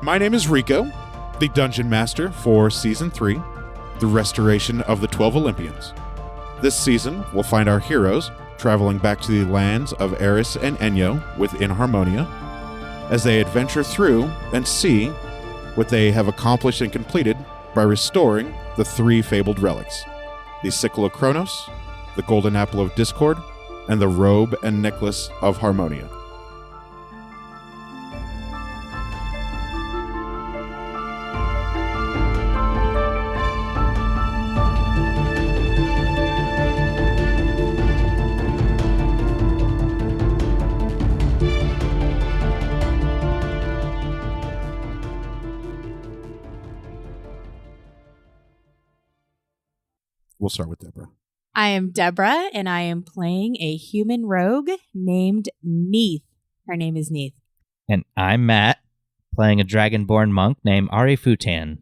My name is Rico, the Dungeon Master for Season 3, the restoration of the 12 Olympians. This season, we'll find our heroes traveling back to the lands of Eris and Enyo within Harmonia, as they adventure through and see what they have accomplished and completed by restoring the 3 fabled relics, the Sickle of Kronos, the Golden Apple of Discord, and the Robe and Necklace of Harmonia. We'll start with Deborah. I am Deborah, and I am playing a human rogue named Neith. Her name is Neith. And I'm Matt, playing a dragonborn monk named Ari Futan.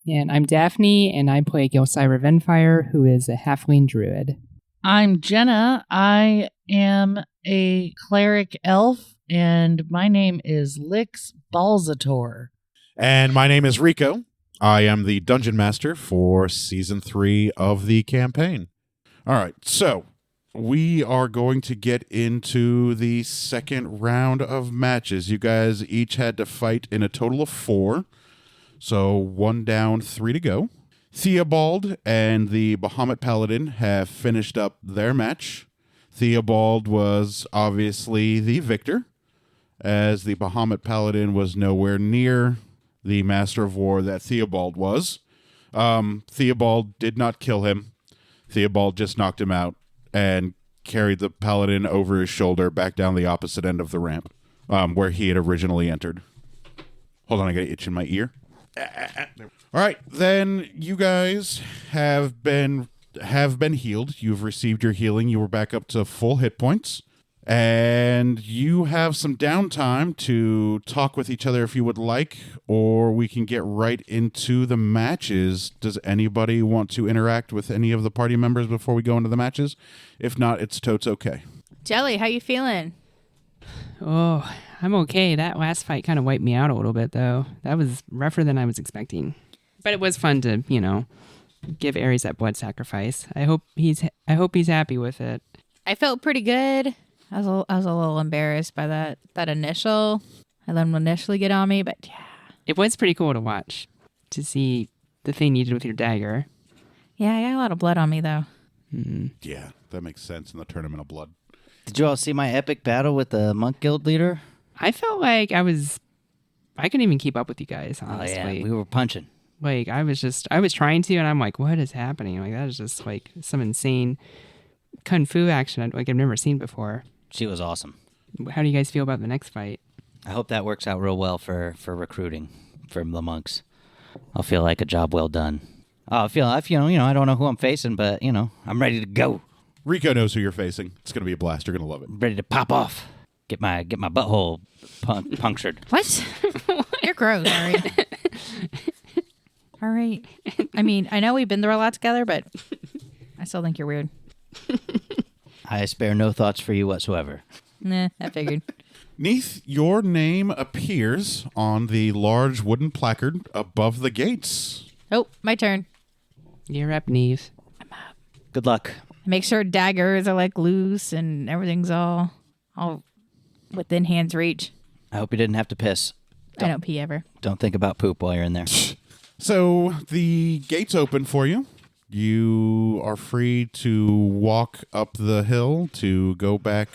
And I'm Daphne, and I play Gilcyra Venfire, who is a halfling druid. I'm Jenna. I am a cleric elf, and my name is Lix Balzator. And my name is Rico. I am the Dungeon Master for Season 3 of the campaign. All right, so we are going to get into the second round of matches. You guys each had to fight in a total of 4, so 1 down, 3 to go. Theobald and the Bahamut Paladin have finished up their match. Theobald was obviously the victor, as the Bahamut Paladin was nowhere near the Master of War that Theobald was. Theobald did not kill him. Theobald just knocked him out and carried the Paladin over his shoulder back down the opposite end of the ramp, where he had originally entered. Hold on, I got an itch in my ear. All right, then you guys have been healed. You've received your healing. You were back up to full hit points. And you have some downtime to talk with each other if you would like, or we can get right into the matches. Does anybody want to interact with any of the party members before we go into the matches? If not, it's totes okay. Jelly, how you feeling? Oh, I'm okay. That last fight kind of wiped me out a little bit, though. That was rougher than I was expecting. But it was fun to, give Ares that blood sacrifice. I hope he's happy with it. I felt pretty good. I was a little embarrassed by that initial. I let him initially get on me, but yeah. It was pretty cool to watch, to see the thing you did with your dagger. Yeah, I got a lot of blood on me, though. Mm-hmm. Yeah, that makes sense in the Tournament of Blood. Did you all see my epic battle with the monk guild leader? I felt like I couldn't even keep up with you guys, honestly. Oh, yeah, we were punching. Like, I was trying to, and I'm like, what is happening? Like, that is just, like, some insane kung fu action I've never seen before. She was awesome. How do you guys feel about the next fight? I hope that works out real well for recruiting from the monks. I'll feel like a job well done. I don't know who I'm facing, but, I'm ready to go. Rico knows who you're facing. It's going to be a blast. You're going to love it. I'm ready to pop off. Get my butthole punctured. What? You're gross, Ari. All right. I mean, I know we've been through a lot together, but I still think you're weird. I spare no thoughts for you whatsoever. Nah, I figured. Neith, your name appears on the large wooden placard above the gates. Oh, my turn. You're up, Neith. I'm up. Good luck. Make sure daggers are loose and everything's all within hand's reach. I hope you didn't have to piss. I don't pee ever. Don't think about poop while you're in there. So the gates open for you. You are free to walk up the hill to go back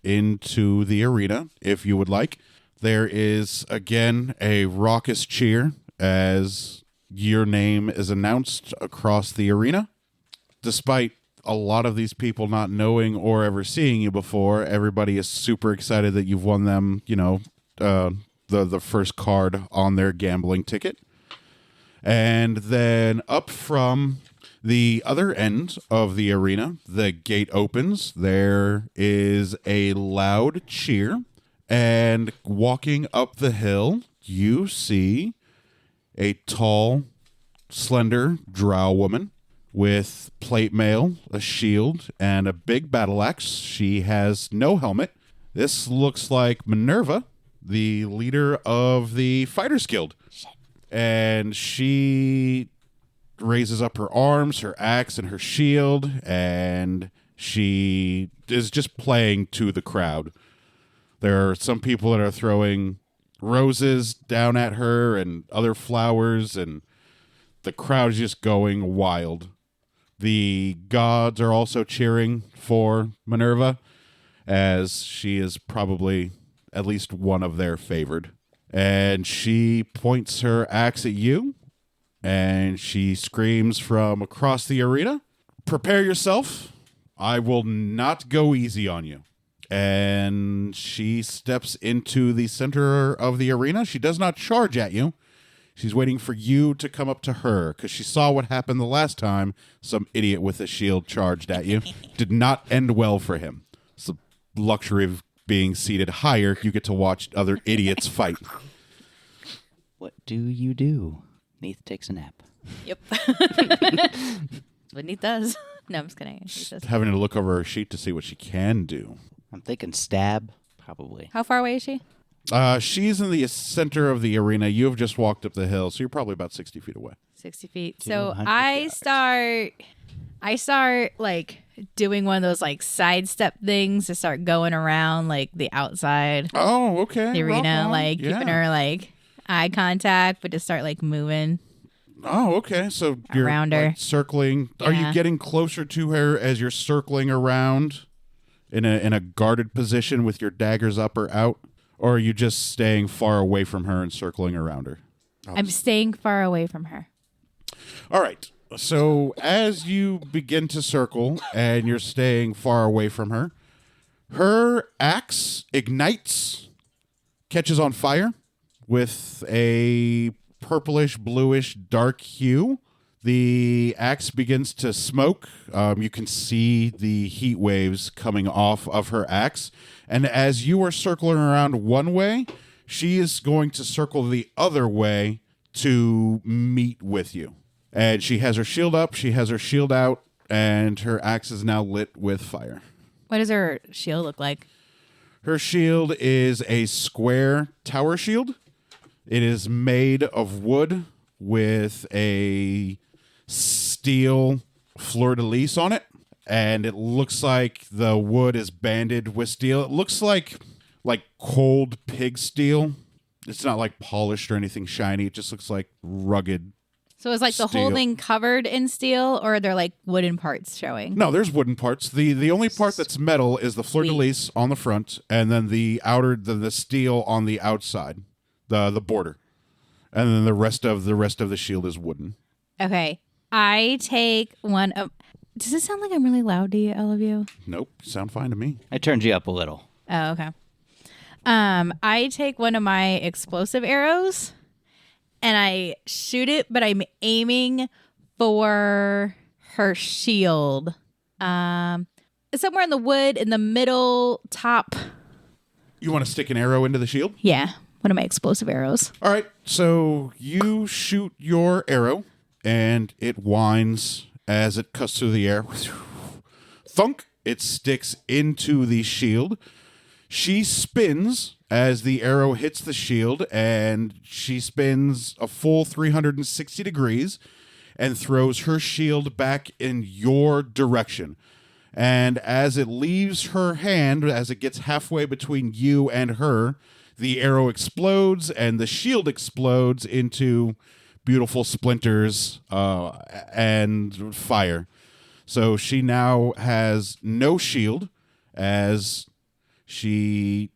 into the arena if you would like. There is, again, a raucous cheer as your name is announced across the arena. Despite a lot of these people not knowing or ever seeing you before, everybody is super excited that you've won them, the first card on their gambling ticket. And then up from the other end of the arena, the gate opens. There is a loud cheer. And walking up the hill, you see a tall, slender drow woman with plate mail, a shield, and a big battle axe. She has no helmet. This looks like Minerva, the leader of the Fighters Guild. And she raises up her arms, her axe, and her shield, and she is just playing to the crowd. There are some people that are throwing roses down at her and other flowers, and the crowd is just going wild. The gods are also cheering for Minerva, as she is probably at least one of their favored. And she points her axe at you, and she screams from across the arena, "Prepare yourself. I will not go easy on you." And she steps into the center of the arena. She does not charge at you. She's waiting for you to come up to her, because she saw what happened the last time some idiot with a shield charged at you. Did not end well for him. It's the luxury of being seated higher. You get to watch other idiots fight. What do you do? Neith takes a nap. Yep. What Neith does. No, I'm just kidding. She's just... Having to look over her sheet to see what she can do. I'm thinking stab, probably. How far away is she? She's in the center of the arena. You have just walked up the hill, so you're probably about 60 feet away. 60 feet. So 200 I start like doing one of those like sidestep things to start going around like the outside Oh, okay. the arena, Rock on. like Yeah. keeping her like eye contact, but just start like moving. Oh, okay. So you're Around her. like, circling. Are you Yeah. getting closer to her as you're circling around in a guarded position with your daggers up or out? Or are you just staying far away from her and circling around her? I'm staying far away from her. All right. So as you begin to circle and you're staying far away from her, her axe ignites, catches on fire with a purplish, bluish, dark hue. The axe begins to smoke. You can see the heat waves coming off of her axe. And as you are circling around one way, she is going to circle the other way to meet with you. And she has her shield up, she has her shield out, and her axe is now lit with fire. What does her shield look like? Her shield is a square tower shield. It is made of wood with a steel fleur-de-lis on it, and it looks like the wood is banded with steel. It looks like cold pig steel. It's not like polished or anything shiny. It just looks like rugged. So is like the whole Steel. thing covered in steel, or are there like wooden parts showing? No, there's wooden parts. The only part that's metal is the fleur-de-lis on the front, and then the steel on the outside, the border, and then the rest of the shield is wooden. Okay. I take one of... Does it sound like I'm really loud to you, all of you? Nope, sound fine to me. I turned you up a little. Oh, okay. I take one of my explosive arrows and I shoot it, but I'm aiming for her shield. Somewhere in the wood, in the middle top. You want to stick an arrow into the shield? Yeah, one of my explosive arrows. All right, so you shoot your arrow, and it winds as it cuts through the air. Thunk! It sticks into the shield. She spins as the arrow hits the shield, and she spins a full 360 degrees and throws her shield back in your direction. And as it leaves her hand, as it gets halfway between you and her, the arrow explodes and the shield explodes into beautiful splinters and fire. So she now has no shield, as she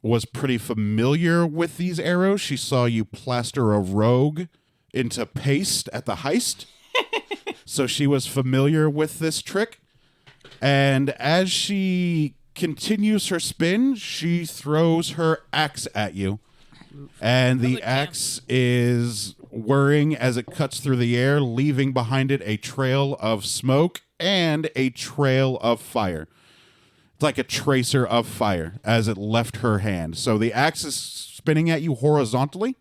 was pretty familiar with these arrows. She saw you plaster a rogue into paste at the heist. So she was familiar with this trick. And as she continues her spin, she throws her axe at you. And the axe is whirring as it cuts through the air, leaving behind it a trail of smoke and a trail of fire. It's like a tracer of fire as it left her hand. So the axe is spinning at you horizontally,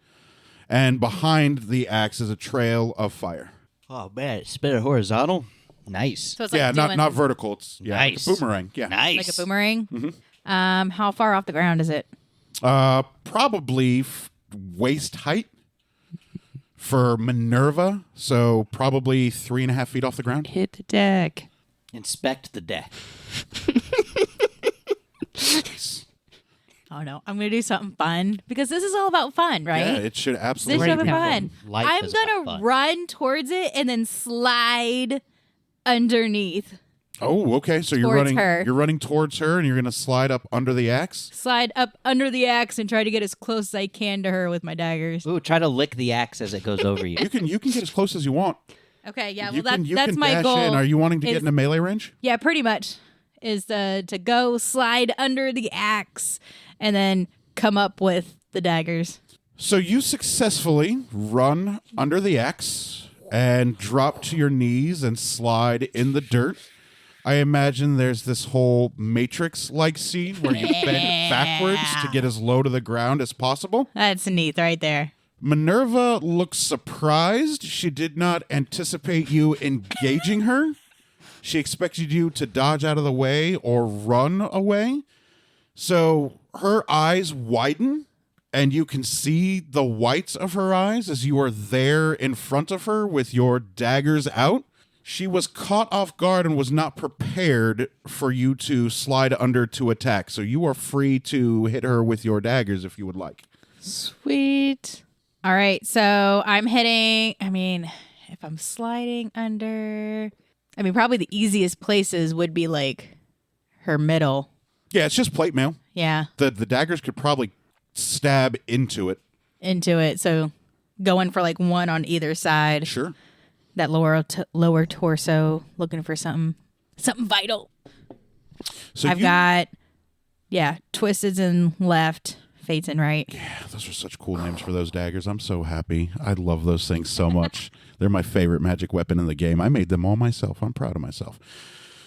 and behind the axe is a trail of fire. Oh, man. Spin it horizontal? Nice. So it's like Yeah, doing, not vertical. It's like Nice. a boomerang. Yeah. Nice. like a boomerang. How far off the ground is it? Probably waist height for Minerva, so probably 3.5 feet off the ground. Hit the deck. Inspect the deck. Oh no, I'm gonna do something fun because this is all about fun, right? Yeah, it should This absolutely should be be fun. fun. Life I'm is about gonna fun. run towards it and then slide underneath. Oh, okay. So you're Towards running. her. You're running towards her, and you're going to slide up under the axe. Slide up under the axe and try to get as close as I can to her with my daggers. Ooh, try to lick the axe as it goes over you. You can get as close as you want. Okay, yeah, you well can, you that's can my dash goal. in. Are you wanting to is- get in a melee range? Yeah, pretty much is to go slide under the axe and then come up with the daggers. So you successfully run under the axe and drop to your knees and slide in the dirt. I imagine there's this whole Matrix-like scene where you bend backwards to get as low to the ground as possible. That's Neith right there. Minerva looks surprised. She did not anticipate you engaging her. She expected you to dodge out of the way or run away. So her eyes widen, and you can see the whites of her eyes as you are there in front of her with your daggers out. She was caught off guard and was not prepared for you to slide under to attack. So you are free to hit her with your daggers if you would like. Sweet. All right, so I'm hitting, if I'm sliding under, probably the easiest places would be like her middle. Yeah, it's just plate mail. Yeah, The daggers could probably stab into it. into it. So going for like one on either side. Sure. That lower torso, looking for something vital. So I've got, twisted in left, fates in right. Yeah, those are such cool names for those daggers. I'm so happy. I love those things so much. They're my favorite magic weapon in the game. I made them all myself. I'm proud of myself.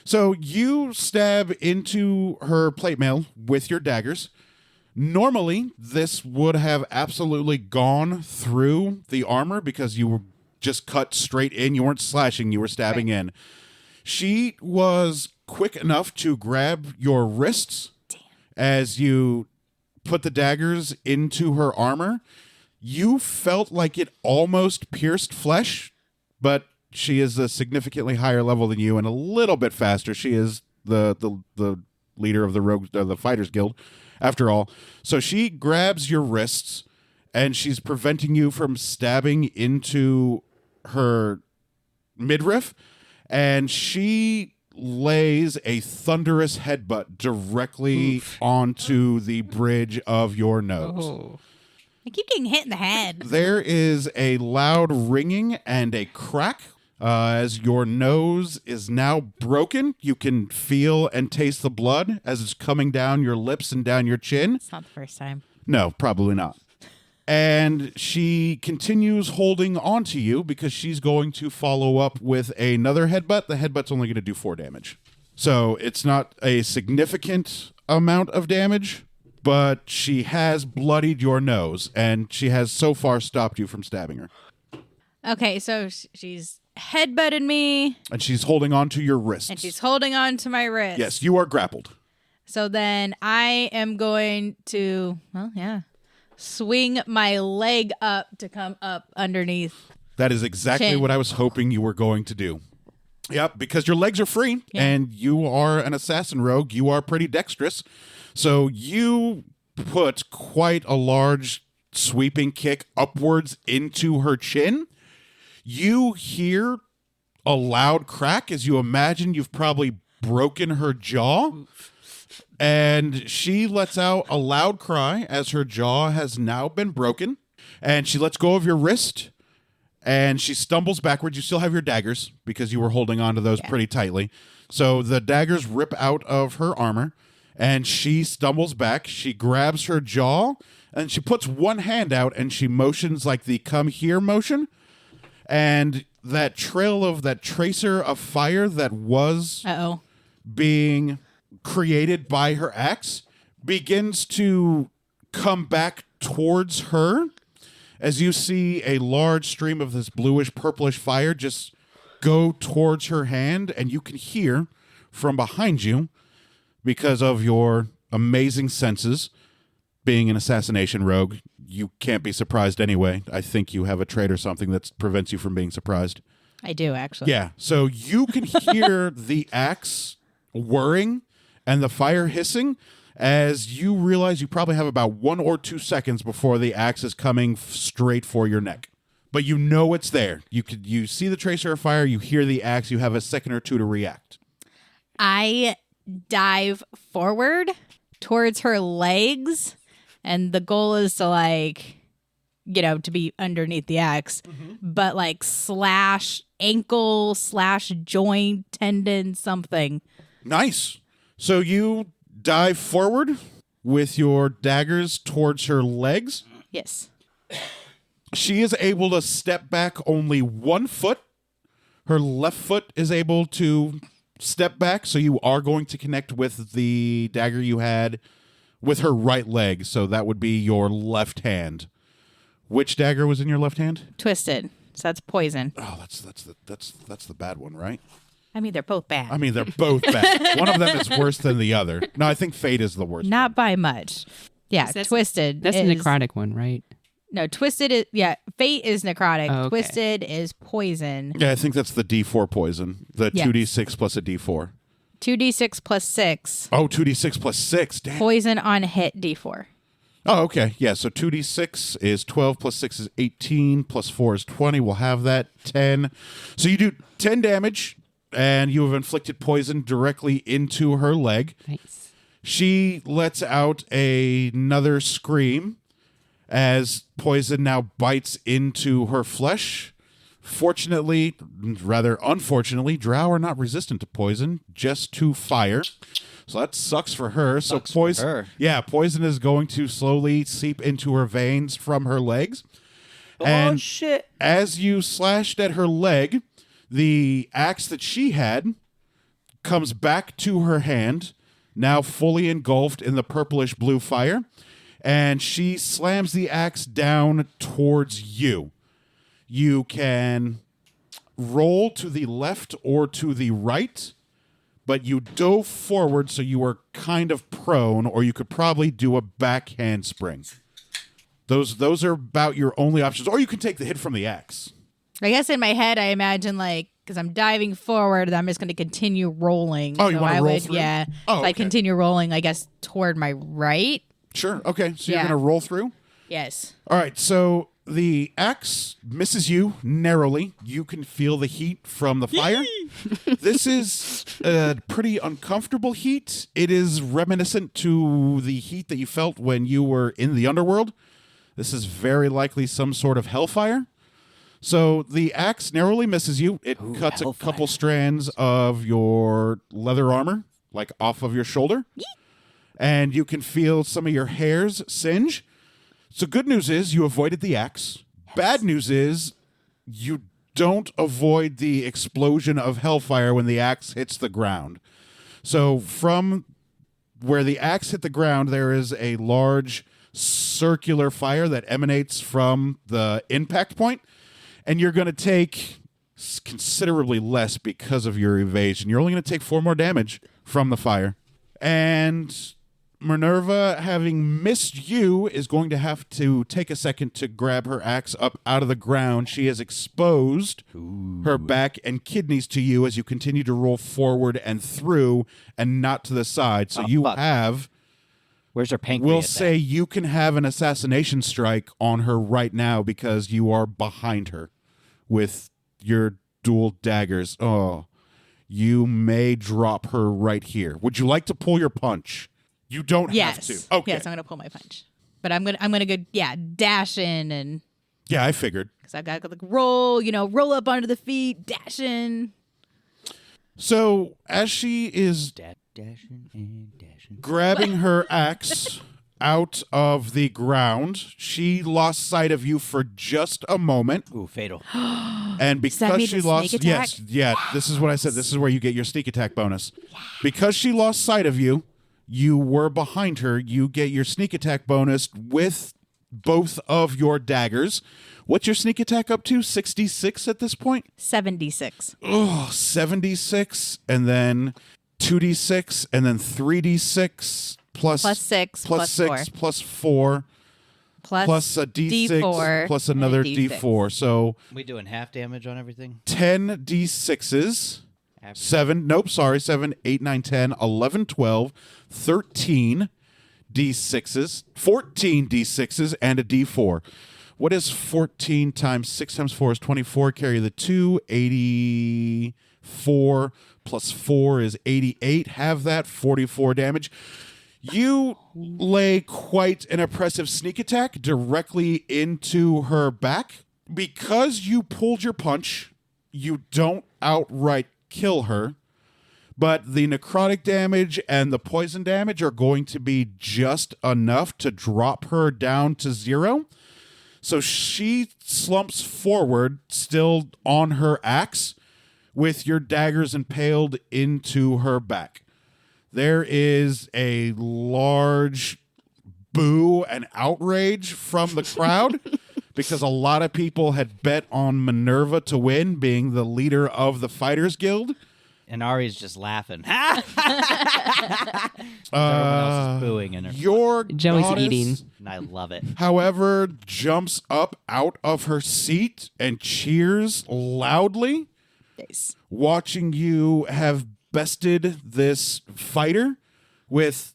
So you stab into her plate mail with your daggers. Normally, this would have absolutely gone through the armor because you were just cut straight in. You weren't slashing, you were stabbing in. She was quick enough to grab your wrists as you put the daggers into her armor. You felt like it almost pierced flesh, but she is a significantly higher level than you and a little bit faster. She is the leader of the Fighters Guild, after all. So she grabs your wrists, and she's preventing you from stabbing into her midriff, and she lays a thunderous headbutt directly onto the bridge of your nose. Oh. I keep getting hit in the head. There is a loud ringing and a crack as your nose is now broken. You can feel and taste the blood as it's coming down your lips and down your chin. It's not the first time. No, probably not. And she continues holding on to you because she's going to follow up with another headbutt. The headbutt's only going to do 4 damage. So it's not a significant amount of damage, but she has bloodied your nose, and she has so far stopped you from stabbing her. Okay, so she's headbutted me, And she's holding on to your wrists. and she's holding on to my wrist. Yes, you are grappled. So then I am going to, swing my leg up to come up underneath. That is exactly Chin. what I was hoping you were going to do. Yep, because your legs are free, and you are an assassin rogue. You are pretty dexterous. So you put quite a large sweeping kick upwards into her chin. You hear a loud crack as you imagine you've probably broken her jaw. And she lets out a loud cry as her jaw has now been broken. And she lets go of your wrist. And she stumbles backwards. You still have your daggers because you were holding on to those pretty tightly. So the daggers rip out of her armor. And she stumbles back. She grabs her jaw. And she puts one hand out and she motions like the come here motion. And that trail of that tracer of fire that was Uh-oh. being created by her axe begins to come back towards her as you see a large stream of this bluish purplish fire just go towards her hand, and you can hear from behind you, because of your amazing senses, being an assassination rogue, you can't be surprised anyway. I think you have a trait or something that prevents you from being surprised. I do, actually. Yeah, so you can hear the axe whirring and the fire hissing as you realize you probably have about 1 or 2 seconds before the axe is coming straight for your neck. But you know it's there. You see the tracer of fire, you hear the axe, you have a second or two to react. I dive forward towards her legs, and the goal is to, like, you know, to be underneath the axe, but like slash ankle, slash joint, tendon, something. Nice. So you dive forward with your daggers towards her legs. Yes. She is able to step back only 1 foot. Her left foot is able to step back, so you are going to connect with the dagger you had with her right leg, so that would be your left hand. Which dagger was in your left hand? Twisted. So that's poison. Oh, that's the bad one, right? I mean, they're both bad. I mean, they're both bad. One of them is worse than the other. No, I think Fate is the worst. Not by much. Yeah, That's- Twisted. That's is, the necrotic one, right? No, Twisted is, yeah, Fate is necrotic. Oh, okay. Twisted is poison. Yeah, I think that's the D4 poison. The Yes. 2d6 plus a D4. 2d6 plus 6. Oh, 2d6 plus 6. Damn. Poison on hit, d4. Oh, okay. Yeah, so 2d6 is 12 plus 6 is 18 plus 4 is 20. We'll have that 10. So you do 10 damage, and you have inflicted poison directly into her leg. Nice. She lets out another scream as poison now bites into her flesh. Fortunately, rather unfortunately, drow are not resistant to poison, just to fire. So that sucks for her. Sucks so poison, for her. yeah, poison is going to slowly seep into her veins from her legs. Oh, shit. As you slashed at her leg, the axe that she had comes back to her hand, now fully engulfed in the purplish blue fire, and she slams the axe down towards you. You can roll to the left or to the right, but you dove forward, so you were kind of prone, or you could probably do a back handspring. Those are about your only options, or you can take the hit from the axe. I guess in my head, I imagine, like, because I'm diving forward, that I'm just going to continue rolling. Oh, you So wanna I roll would, through? yeah. Oh, So I okay. continue rolling, I guess, toward my right. Sure. Okay, so Yeah. you're going to roll through? Yes. All right, so the axe misses you narrowly. You can feel the heat from the fire. This is a pretty uncomfortable heat. It is reminiscent to the heat that you felt when you were in the underworld. This is very likely some sort of hellfire. So the axe narrowly misses you. It cuts a hellfire. couple strands of your leather armor, like off of your shoulder. And you can feel some of your hairs singe. So good news is you avoided the axe. Bad news is you don't avoid the explosion of hellfire when the axe hits the ground. So from where the axe hit the ground, there is a large circular fire that emanates from the impact point, and you're going to take considerably less because of your evasion. You're only going to take 4 more damage from the fire. And Minerva, having missed you, is going to have to take a second to grab her axe up out of the ground. She has exposed her back and kidneys to you as you continue to roll forward and through and not to the side. So you fuck. have, Where's her pancreas? we'll at? say you can have an assassination strike on her right now because you are behind her with your dual daggers. Oh, you may drop her right here. Would you like to pull your punch? You don't Yes. have to. Okay. Yes, I'm going to pull my punch. But I'm gonna go, yeah, dash in, and Yeah, I figured. because I've got to, like, roll up onto the feet, dash in. So as she is Dashing and dashing. grabbing her axe out of the ground, she lost sight of you for just a moment. Ooh, fatal. And Does that because mean she the lost, sneak yes, attack? yeah, this is what I said. This is where you get your sneak attack bonus. Because she lost sight of you, you were behind her. You get your sneak attack bonus with both of your daggers. What's your sneak attack up to? 66 at this point? 76. Oh, 76, and then 2d6, and then 3d6. plus 6 plus plus 6 4 plus 4 plus a D6 D4 plus another and a D6. D4. So We doing half damage on everything? 10 D6s. After- 7, 8, 9, 10, 11, 12, 13 D6s, 14 D6s, and a D4. What is 14 times 6 times 4 is 24. Carry the 2, 84 plus 4 is 88. Have that, 44 damage. You lay quite an impressive sneak attack directly into her back. Because you pulled your punch, you don't outright kill her, but the necrotic damage and the poison damage are going to be just enough to drop her down to 0. So she slumps forward, still on her axe, with your daggers impaled into her back. There is a large boo and outrage from the crowd because a lot of people had bet on Minerva to win, being the leader of the Fighters Guild. And Ari's just laughing. Everyone else is booing in her. Your Joey's goddess, eating. And I love it. however, jumps up out of her seat and cheers loudly, Nice. watching you have bested this fighter with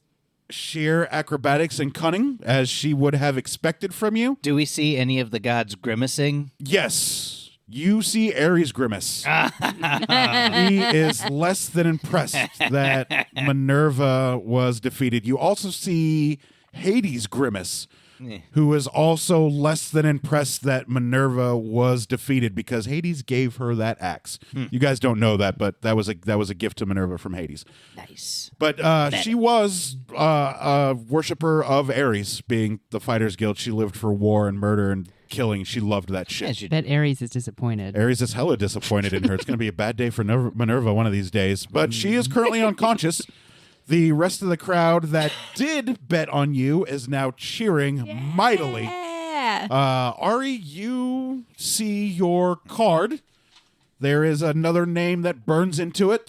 sheer acrobatics and cunning, as she would have expected from you. Do we see any of the gods grimacing? Yes, you see Ares grimace. He is less than impressed that Minerva was defeated. You also see Hades grimace, who is also less than impressed that Minerva was defeated because Hades gave her that axe. You guys don't know that, but that was a gift to Minerva from Hades. Nice. But she was a worshiper of Ares, being the Fighters Guild. She lived for war and murder and killing. She loved that shit. As you Bet Ares is disappointed. Ares is hella disappointed in her. It's going to be a bad day for Minerva one of these days. But she is currently unconscious. The rest of the crowd that did bet on you is now cheering mightily. Yeah. Ari, you see your card. There is another name that burns into it.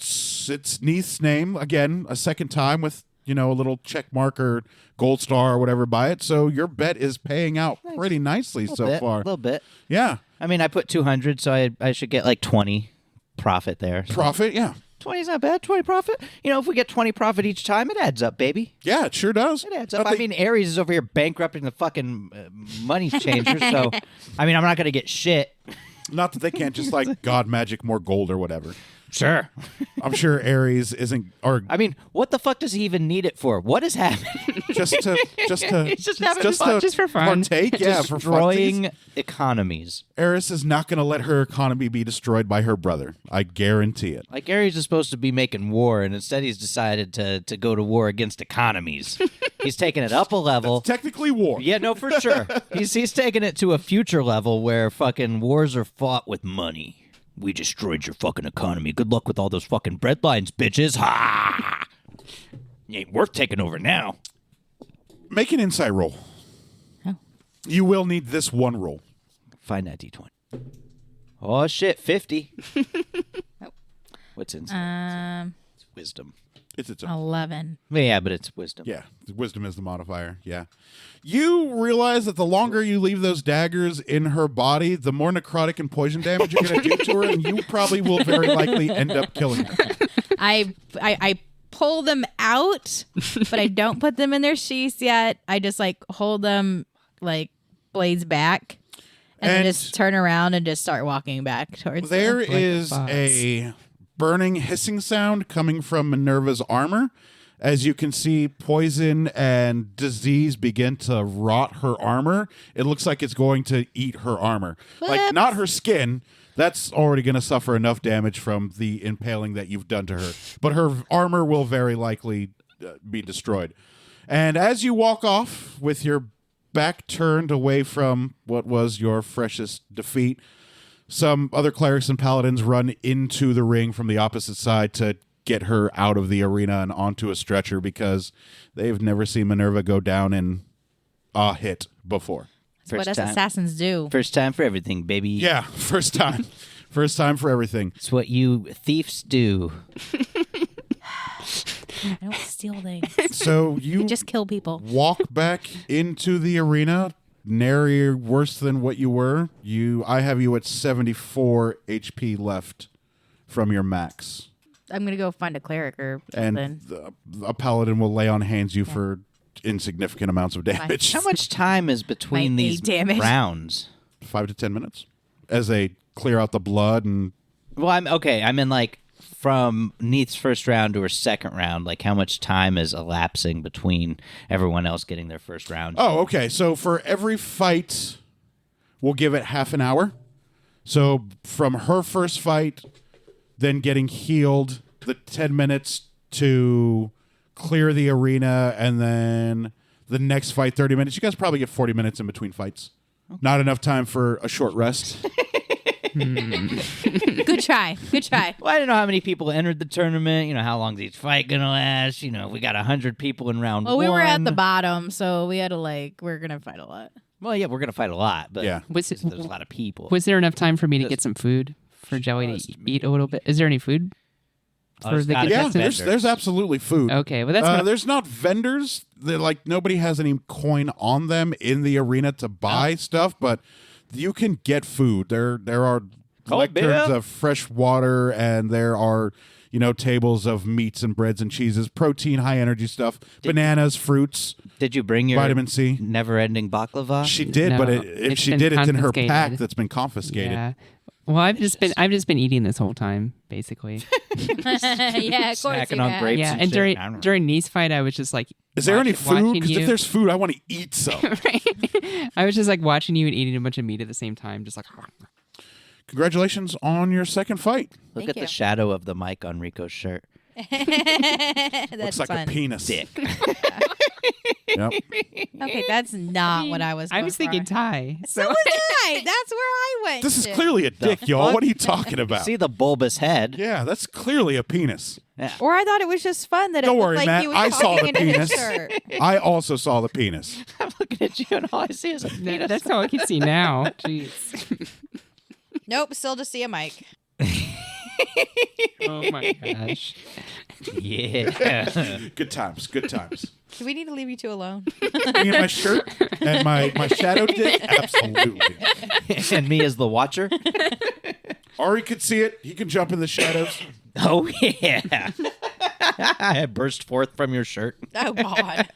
It's Neith's name, again, a second time with, a little check mark or gold star or whatever by it. So your bet is paying out pretty nicely so far. A little bit. Yeah. I mean, I put 200, so I should get like 20 profit there. So Profit, yeah. 20 is not bad. 20 profit. If we get 20 profit each time, it adds up, baby. Yeah, it sure does. It adds up. I mean, Ares is over here bankrupting the fucking money changer, so I mean, I'm not gonna get shit. Not that they can't just God magic more gold or whatever. Sure. I'm sure Ares isn't, or I mean, what the fuck does he even need it for? What is happening? just to He's just having just fun. to Just for fun. partake, yeah, for Destroying funsies. economies. Ares is not going to let her economy be destroyed by her brother. I guarantee it. Like Ares is supposed to be making war, and instead he's decided to go to war against economies. He's taking it up a level. Technically war. Yeah, no, for sure. He's taking it to a future level where fucking wars are fought with money. We destroyed your fucking economy. Good luck with all those fucking bread lines, bitches. Ha! You ain't worth taking over now. Make an insight roll. Oh. You will need this one roll. Find that D20. Oh, shit, 50. What's insight? It's wisdom. It's its own. 11. Yeah, but it's wisdom. Yeah, wisdom is the modifier. Yeah. You realize that the longer you leave those daggers in her body, the more necrotic and poison damage you're going to do to her, and you probably will very likely end up killing her. I pull them out, but I don't put them in their sheaths yet. I just hold them blades back and then And just turn around and just start walking back towards There them. is a burning, hissing sound coming from Minerva's armor. As you can see, poison and disease begin to rot her armor. It looks like it's going to eat her armor. What? Not her skin. That's already going to suffer enough damage from the impaling that you've done to her. But her armor will very likely be destroyed. And as you walk off with your back turned away from what was your freshest defeat, some other clerics and paladins run into the ring from the opposite side to get her out of the arena and onto a stretcher because they've never seen Minerva go down in a hit before. That's what us time. assassins do. First time for everything, baby. Yeah, first time. First time for everything. It's what you thieves do. I don't steal things. So I you just kill people. walk back into the arena, nary worse than what you were. I have you at 74 HP left from your max. I'm gonna go find a cleric or something. And a paladin will lay on hands you for insignificant amounts of damage. How much time is between My these 8 damage. rounds? 5 to 10 minutes as they clear out the blood. And Well, I'm okay. I'm in like from Neith's first round to her second round. Like, how much time is elapsing between everyone else getting their first round? oh, okay. So for every fight, we'll give it half an hour. So from her first fight, then getting healed, the 10 minutes to clear the arena, and then the next fight, 30 minutes. You guys probably get 40 minutes in between fights. Not enough time for a short rest. Good try. Good try. Well, I don't know how many people entered the tournament. You know, how long is each fight gonna last? You know, we got 100 people in round Well, one. we were at the bottom, so we had to we're gonna fight a lot. Well, yeah, we're gonna fight a lot, but Yeah. Was it, there's a lot of people. was there enough time for me to get some food for Joey to eat a little bit? Is there any food? Oh, there's the gotta be Yeah, contestants? there's absolutely food. Okay, well that's what There's not vendors. They're nobody has any coin on them in the arena to buy stuff, but you can get food. There are Cold lecterns beer. of fresh water, and there are tables of meats and breads and cheeses, protein, high energy stuff, bananas, fruits, Did you bring your vitamin C. never-ending baklava? She did, No, but if it's she been did, it's in her confiscated. pack that's been confiscated. Yeah. Well, I've just been eating this whole time, basically. Yeah, of course Snacking you on have. grapes. Yeah, and and shit. during Neith's fight, I was just like, Is there any watching food? Because you. if there's food, I want to eat some. I was just like watching you and eating a bunch of meat at the same time, just like. Congratulations on your second fight. Look Thank at you. the shadow of the mic on Rico's shirt. That's Looks like fun. a penis. Dick. Yep. Okay, that's not what I was. I was going thinking for. Ty. So was I. That's where I went. This is to. clearly a dick, y'all. fuck? What are you talking about? See the bulbous head? Yeah, that's clearly a penis. Yeah. Or I thought it was just fun that Don't it looked worry, like Matt. he was I saw talking the into penis. his shirt. I also saw the penis. I'm looking at you and all I see is a penis. That's all I can see now. Jeez. Nope, still just see a mic. Oh my gosh. Yeah. Good times. Good times. Do we need to leave you two alone? Me and my shirt and my shadow dick? Absolutely. And me as the watcher? Ari could see it. He can jump in the shadows. Oh, yeah. I burst forth from your shirt. Oh God.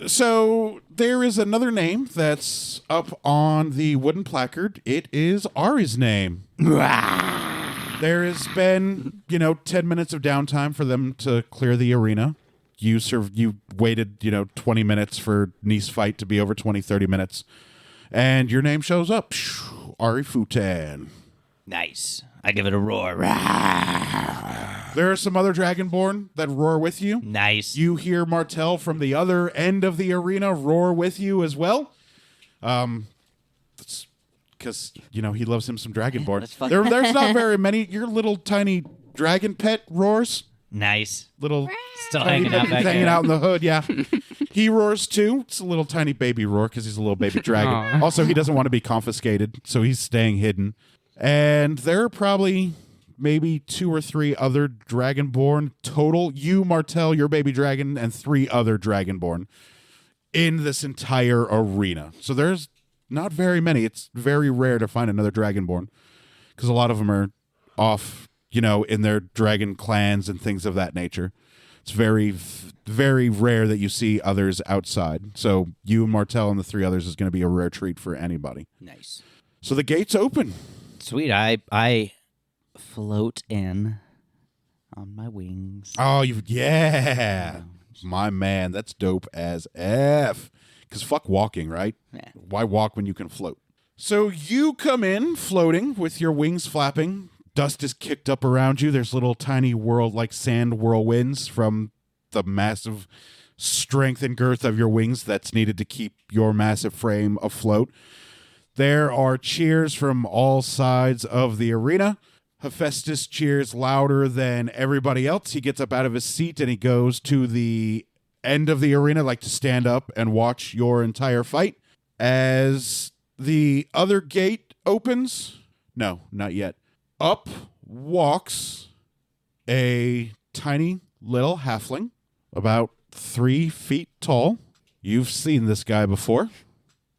So there is another name that's up on the wooden placard. It is Ari's name. There has been, 10 minutes of downtime for them to clear the arena. You waited, 20 minutes for Neith's fight to be over 20, 30 minutes. And your name shows up. Ari Futan. Nice. I give it a roar. There are some other Dragonborn that roar with you. Nice. You hear Martel from the other end of the arena roar with you as well. Because, he loves him some Dragonborn. that's fun. There's not very many. Your little tiny dragon pet roars. Nice. Little Still hanging out back hanging there. out in the hood, yeah. He roars too. It's a little tiny baby roar because he's a little baby dragon. Aw. Also, he doesn't want to be confiscated, so he's staying hidden. And there are probably maybe 2 or 3 other Dragonborn total. You, Martel, your baby dragon, and 3 other Dragonborn in this entire arena. So there's not very many. It's very rare to find another Dragonborn because a lot of them are off, in their dragon clans and things of that nature. It's very, very rare that you see others outside. So you, Martel, and the 3 others is going to be a rare treat for anybody. Nice. So the gates open. Sweet. I float in on my wings. Oh, yeah. My man, that's dope as F. Because fuck walking, right? Yeah. Why walk when you can float? So you come in floating with your wings flapping. Dust is kicked up around you. There's little tiny sand whirlwinds from the massive strength and girth of your wings that's needed to keep your massive frame afloat. There are cheers from all sides of the arena. Hephaestus cheers louder than everybody else. He gets up out of his seat and he goes to the end of the arena, to stand up and watch your entire fight. As the other gate opens, no, not yet. Up walks a tiny little halfling, about 3 feet tall. You've seen this guy before.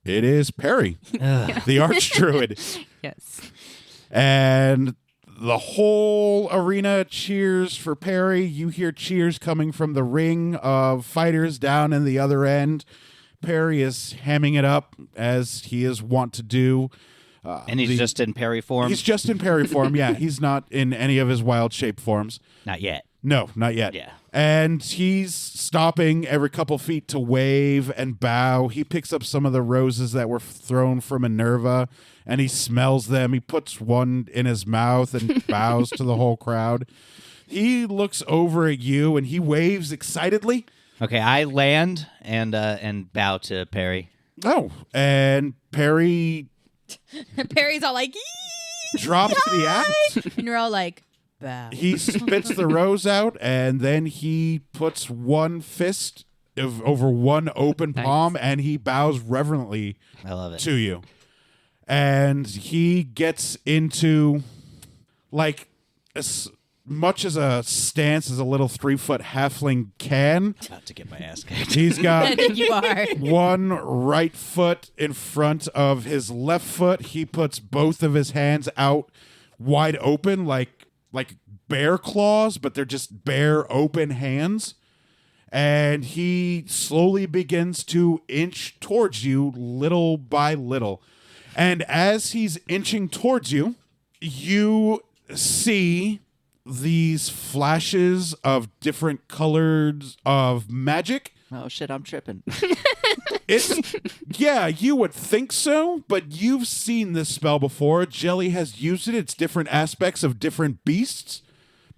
It is Perry, the Archdruid. Yes. And the whole arena cheers for Perry. You hear cheers coming from the ring of fighters down in the other end. Perry is hamming it up as he is wont to do. And he's just in Perry form? He's just in Perry form, yeah. He's not in any of his wild shape forms. Not yet. No, not yet. Yeah. And he's stopping every couple feet to wave and bow. He picks up some of the roses that were thrown from Minerva, and he smells them. He puts one in his mouth and bows to the whole crowd. He looks over at you, and he waves excitedly. Okay, I land and bow to Perry. Oh, and Perry Perry's all like, "Yee!" drops the axe. And you're all like, bow. He spits the rose out, and then he puts one fist over one open palm, and he bows reverently I love it. to you. And he gets into, like, as much as a stance as a little 3-foot halfling can. About to get my ass kicked. He's got You are. one right foot in front of his left foot. He puts both of his hands out wide open, like bear claws, but they're just bare open hands. And he slowly begins to inch towards you little by little. And as he's inching towards you, you see these flashes of different colors of magic. Oh, shit, I'm tripping. It's yeah, you would think so, but you've seen this spell before. Jelly has used it. It's different aspects of different beasts.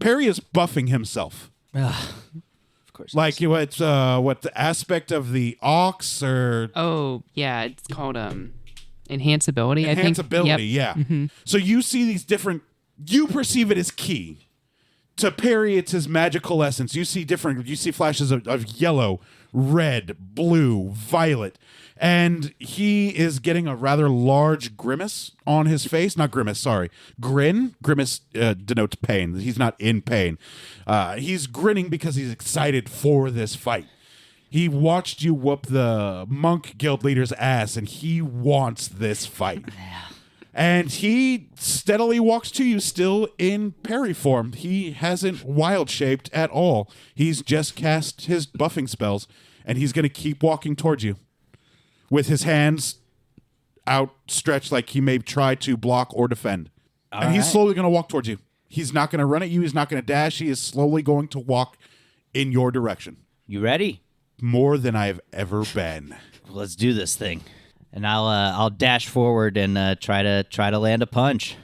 Perry is buffing himself. Of course. Like it's what the aspect of the ox or Oh, yeah. It's called enhanceability, I think. enhanceability, Yep. yeah. So you see these different, you perceive it as key. To Perry, it's his magical essence. You see flashes of yellow, red, blue, violet. And he is getting a rather large grimace on his face. Not grimace, sorry. Grin. Grimace denotes pain. He's not in pain. He's grinning because he's excited for this fight. He watched you whoop the monk guild leader's ass, and he wants this fight. And he steadily walks to you still in Perry form. He hasn't wild shaped at all. He's just cast his buffing spells, and he's going to keep walking towards you with his hands outstretched like he may try to block or defend. And he's slowly going to walk towards you. He's not going to run at you. He's not going to dash. He is slowly going to walk in your direction. You ready? More than I've ever been. Let's do this thing. And I'll dash forward and try to land a punch.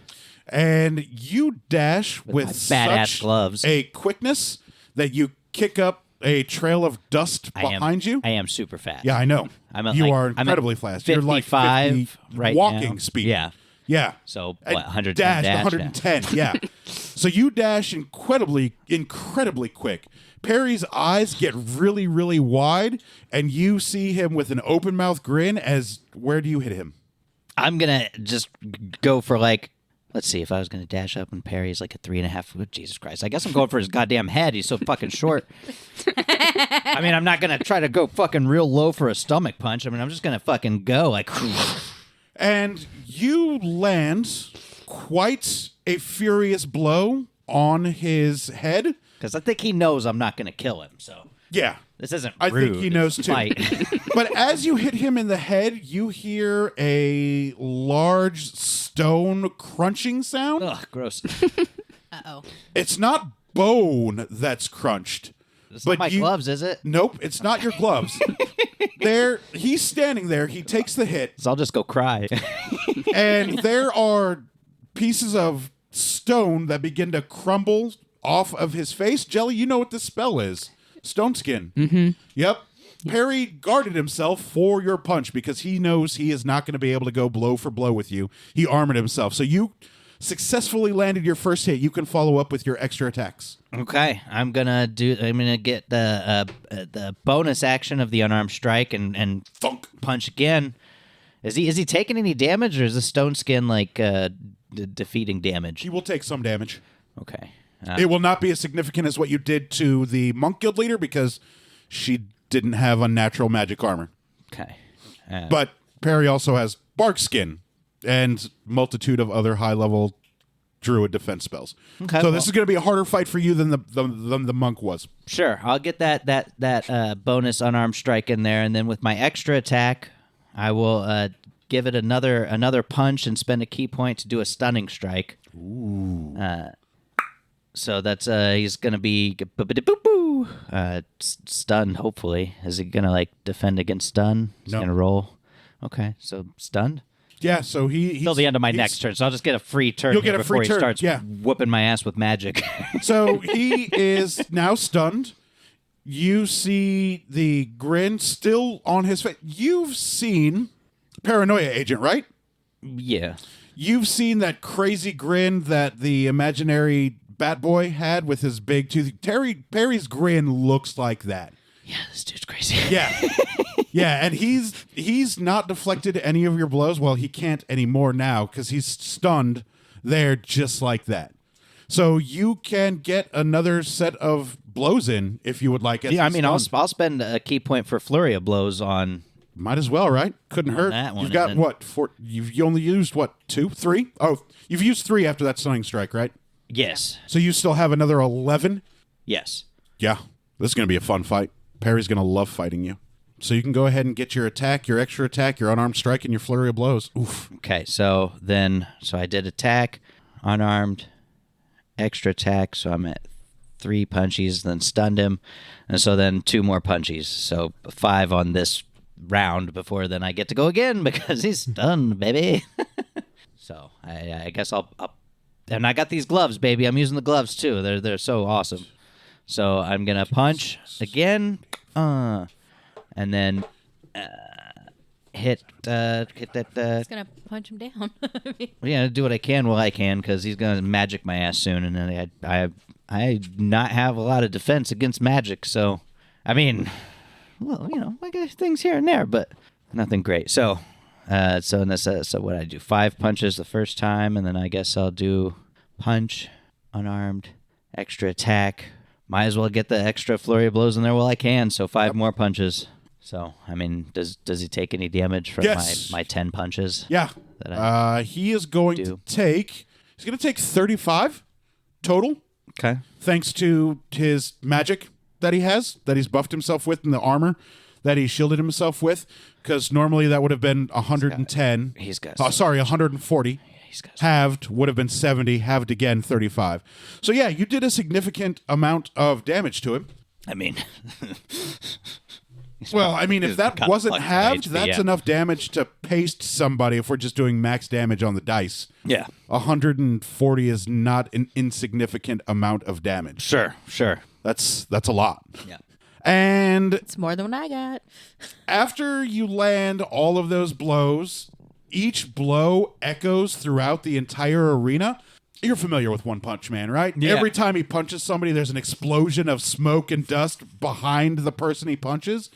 And you dash with my badass such gloves. a quickness that you kick up a trail of dust behind you. I am super fast. Yeah, I know. I'm at you like- are I'm at incredibly fast. You're like 55 50 right walking now. speed. Yeah. Yeah. So And what? 110 dash, dash? 110. Yeah. So you dash incredibly quick. Perry's eyes get really, really wide, and you see him with an open mouth grin. As where do you hit him? I'm gonna just go for like. Let's see, if I was going to dash up and Perry's like a 3.5. Jesus Christ. I guess I'm going for his goddamn head. He's so fucking short. I mean, I'm not going to try to go fucking real low for a stomach punch. I mean, I'm just going to fucking go like. And you land quite a furious blow on his head. Because I think he knows I'm not going to kill him, so. Yeah. This isn't I rude. think he knows It's too. fight. But as you hit him in the head, you hear a large stone crunching sound. Ugh, gross. Uh-oh. It's not bone that's crunched. It's But not my you- gloves, is it? Nope, it's not your gloves. He's standing there. He takes the hit, So I'll just go cry. and there are pieces of stone that begin to crumble off of his face. Jelly, you know what this spell is. Stone skin. Mm-hmm. Yep. Perry guarded himself for your punch because he knows he is not going to be able to go blow for blow with you. He armored himself. So you successfully landed your first hit. You can follow up with your extra attacks. Okay, I'm gonna get the bonus action of the unarmed strike and Thunk. punch again. Is he taking any damage, or is the stone skin like defeating damage? He will take some damage. Okay, It will not be as significant as what you did to the monk guild leader because she didn't have unnatural magic armor. Okay. But Perry also has bark skin and multitude of other high-level druid defense spells. Okay, so this is going to be a harder fight for you than the monk was. Sure, I'll get that bonus unarmed strike in there, and then with my extra attack, I will give it another punch and spend a key point to do a stunning strike. Ooh. So that's he's gonna be stunned. Hopefully, is he gonna like defend against stun? He's No. gonna roll. Okay, so stunned. Yeah, so he's Till the end of my next turn, so I'll just get a free turn. You'll here get a before free he turn, starts yeah. whooping my ass with magic. So he is now stunned. You see the grin still on his face. You've seen Paranoia Agent, right? Yeah. You've seen that crazy grin that the imaginary Bat Boy had with his big tooth. Perry's grin looks like that. Yeah, this dude's crazy. Yeah. Yeah, and he's not deflected any of your blows. Well, he can't anymore now because he's stunned there just like that. So you can get another set of blows in if you would like. Yeah, I mean, I'll spend a key point for flurry of blows on. Might as well, right? Couldn't hurt. that one, You've got and then- what? Four? You only used what? 2, 3? Oh, you've used 3 after that stunning strike, right? Yes. So you still have another 11. Yes. Yeah, this is going to be a fun fight. Perry's going to love fighting you. So you can go ahead and get your attack, your extra attack, your unarmed strike, and your flurry of blows. Oof. Okay, so I did attack, unarmed, extra attack, so I'm at 3 punchies, then stunned him, and so then 2 more punchies. So 5 on this round before then I get to go again because he's stunned, baby. So I guess I'll and I got these gloves, baby. I'm using the gloves too. They're so awesome. So I'm gonna punch again, and then hit that. It's gonna punch him down. Yeah, do what I can while I can because he's gonna magic my ass soon, and then I not have a lot of defense against magic. So, I mean, well, I got things here and there, but nothing great. So what I do? 5 punches the first time, and then I guess I'll do punch, unarmed, extra attack. Might as well get the extra flurry of blows in there while I can. So 5 more punches. So I mean, does he take any damage from Yes. my 10 punches? Yeah. That He is going do. to take. He's going to take 35 total, Okay. thanks to his magic that he has, that he's buffed himself with, in the armor that he shielded himself with. Because normally that would have been 110. He's got. 140. He's got. Halved would have been 70. Halved again, 35. So yeah, you did a significant amount of damage to him. I mean, Well, I mean, if that Cut wasn't like halved, HP, that's yeah. enough damage to paste somebody if we're just doing max damage on the dice. yeah. 140 is not an insignificant amount of damage. Sure. That's a lot. Yeah. And It's more than what I got. after you land all of those blows, each blow echoes throughout the entire arena. You're familiar with One Punch Man, right? Yeah. Every time he punches somebody, there's an explosion of smoke and dust behind the person he punches.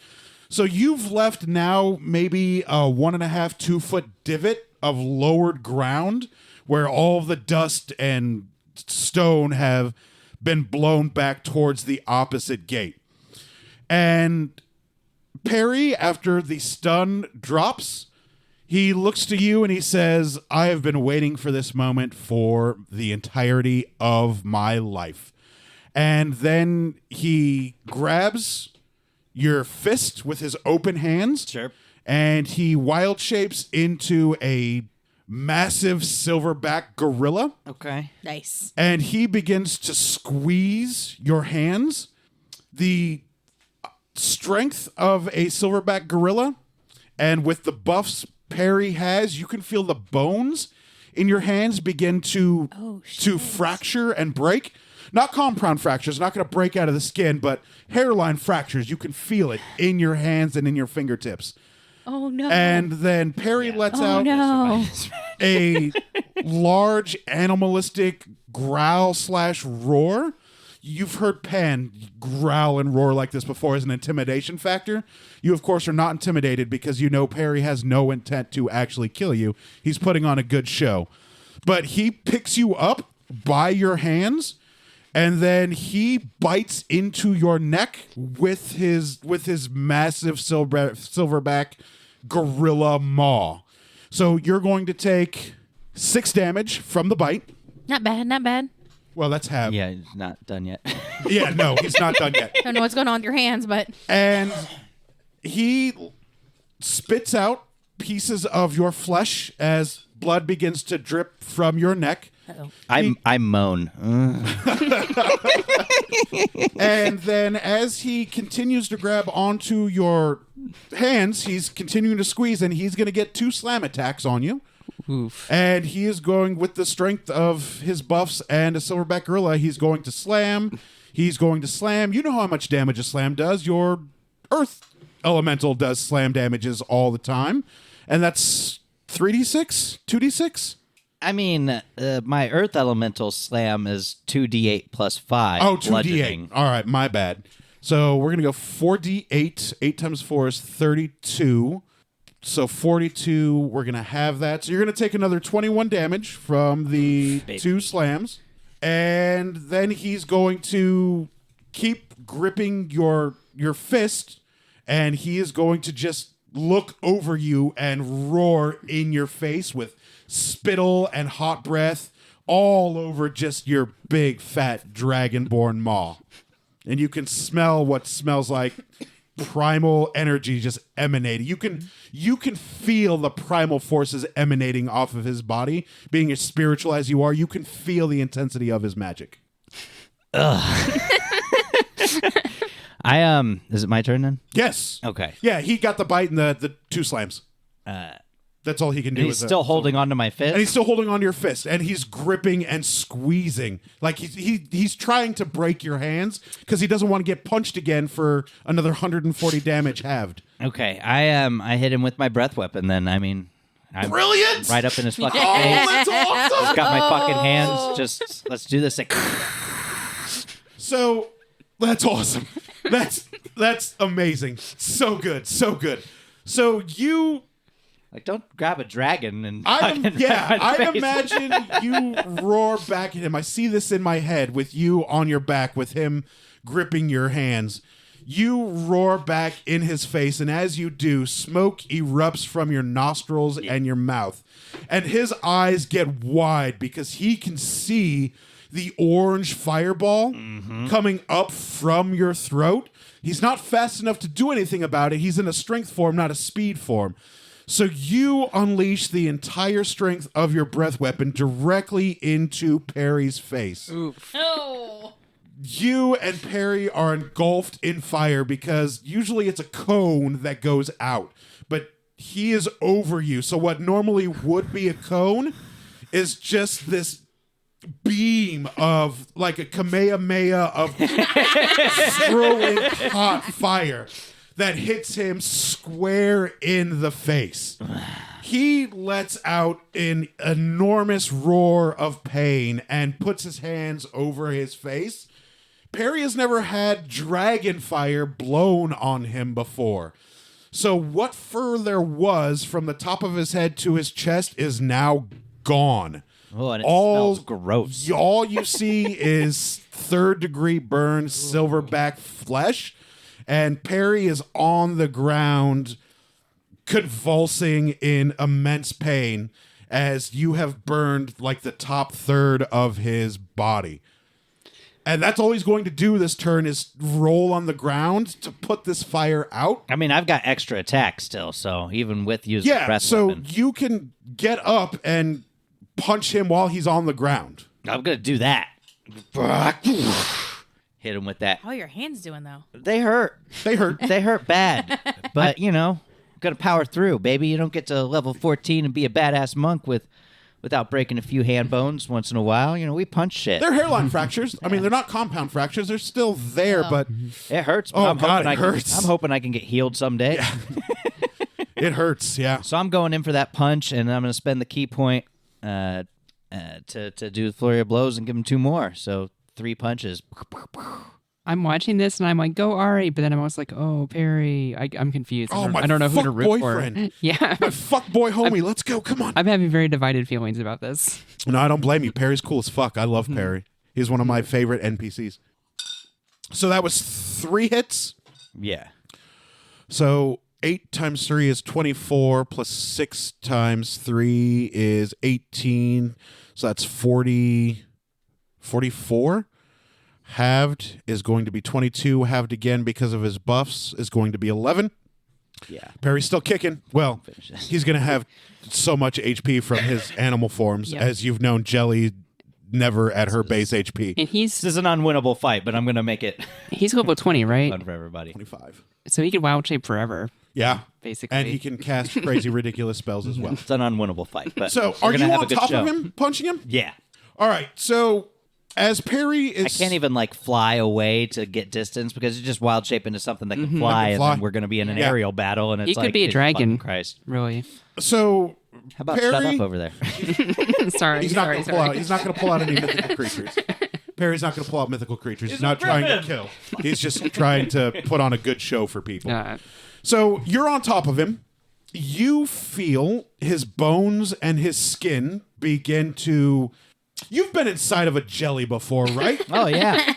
So you've left now maybe a 1.5, 2 foot divot of lowered ground where all of the dust and stone have been blown back towards the opposite gate. And Perry, after the stun drops, he looks to you and he says, I have been waiting for this moment for the entirety of my life. And then he grabs your fist with his open hands. Sure. And he wild shapes into a massive silverback gorilla. Okay. Nice. And he begins to squeeze your hands. The strength of a silverback gorilla, and with the buffs Perry has, you can feel the bones in your hands begin to fracture and break. Not compound fractures, not going to break out of the skin, but hairline fractures. You can feel it in your hands and in your fingertips. Oh no. And then Perry lets oh out no. a large animalistic growl/roar. You've heard Pan growl and roar like this before as an intimidation factor. You, of course, are not intimidated because you know Perry has no intent to actually kill you. He's putting on a good show. But he picks you up by your hands And then he bites into your neck with his massive silverback gorilla maw. So you're going to take 6 damage from the bite. Not bad, not bad. Well, that's half. Yeah, he's not done yet. Yeah, no, he's not done yet. Don't know what's going on with your hands, but And he spits out pieces of your flesh as blood begins to drip from your neck. uh-oh. I moan. And then as he continues to grab onto your hands, he's continuing to squeeze, and he's going to get 2 slam attacks on you. Oof. And he is going with the strength of his buffs and a silverback gorilla. He's going to slam. He's going to slam. You know how much damage a slam does. Your earth elemental does slam damages all the time. And that's 3d6? 2d6? I mean, my earth elemental slam is 2d8 plus 5. Oh, 2d8. bludgeoning. All right, my bad. So we're going to go 4d8. 8 times 4 is 32. So 42, we're going to have that. So you're going to take another 21 damage from the 2 slams. And then he's going to keep gripping your fist, and he is going to just look over you and roar in your face with spittle and hot breath all over just your big, fat, dragonborn maw. And you can smell what smells like primal energy just emanating. You can feel the primal forces emanating off of his body. Being as spiritual as you are, you can feel the intensity of his magic. Is it my turn then? Yes. Okay. Yeah, he got the bite and the 2 slams. That's all he can do. He's still holding onto my fist. And he's still holding onto your fist, and he's gripping and squeezing. Like he's trying to break your hands because he doesn't want to get punched again for another 140 damage halved. Okay, I hit him with my breath weapon. Then I'm Brilliant! right up in his fucking Oh, face. that's awesome! Got my fucking hands. Just let's do this. Like, So that's awesome. That's amazing. So good. So good. So you. don't grab a dragon and I fucking imagine you roar back at him. I see this in my head with you on your back, with him gripping your hands. You roar back in his face, and as you do, smoke erupts from your nostrils and your mouth. And his eyes get wide because he can see the orange fireball coming up from your throat. He's not fast enough to do anything about it. He's in a strength form, not a speed form. So you unleash the entire strength of your breath weapon directly into Perry's face. Oof. Oh. You and Perry are engulfed in fire because usually it's a cone that goes out, but he is over you. So what normally would be a cone is just this beam of like a Kamehameha of throwing hot fire that hits him square in the face. He lets out an enormous roar of pain and puts his hands over his face. Perry has never had dragon fire blown on him before. So what fur there was from the top of his head to his chest is now gone. Oh, and it smells gross. All you see is 3rd-degree burned silverback flesh, and Perry is on the ground convulsing in immense pain as you have burned like the top third of his body. And that's all he's going to do this turn is roll on the ground to put this fire out. I mean, I've got extra attack still, so even with using breath so weapon. you can get up and punch him while he's on the ground. I'm going to do that. Hit him with that. How are your hands doing, though? They hurt. They hurt. They hurt bad. But, got to power through, baby. You don't get to level 14 and be a badass monk without breaking a few hand bones once in a while. We punch shit. They're hairline fractures. I mean, they're not compound fractures. They're still there, but It hurts. But Oh, I'm God, hoping it hurts. I'm hoping I can get healed someday. it hurts. Yeah. So I'm going in for that punch, and I'm going to spend the key point to do the flurry of blows and give him 2 more. So 3 punches. I'm watching this and I'm like, go Ari, but then I'm always like, oh I'm confused. Oh, I don't know who to root boyfriend. for. Yeah, My fuck boy homie. Let's go. Come on. I'm having very divided feelings about this. No, I don't blame you. Perry's cool as fuck. I love Perry. He's one of my favorite NPCs. So that was 3 hits. Yeah. So 8 times 3 is 24, plus 6 times 3 is 18. So that's 44. Halved is going to be 22. Halved again because of his buffs is going to be 11. Yeah. Perry's still kicking. Well, Finish this. he's going to have so much HP from his animal forms. Yep. As you've known, Jelly never at her base HP. And This is an unwinnable fight, but I'm going to make it he's level 20, right? fun for everybody. 25. So he could wild shape forever, Yeah. basically. And he can cast crazy, ridiculous spells as well. It's an unwinnable fight, but So, we're are gonna you have on a good top show. of him, punching him? Yeah. All right. So, as Perry is... I can't even like fly away to get distance because it's just wild shape into something that can fly, and fly. then we're going to be in an Yeah. aerial battle, and it's He could like be a it's dragon. fucking Christ. Really. So, How about Perry, shut up over there? Sorry. he's not sorry, going to pull sorry. out. He's not going to pull out any mythical creatures. Perry's not going to pull out mythical creatures. He's not trying to kill. He's just trying to put on a good show for people. So you're on top of him. You feel his bones and his skin begin to... You've been inside of a jelly before, right? Oh yeah.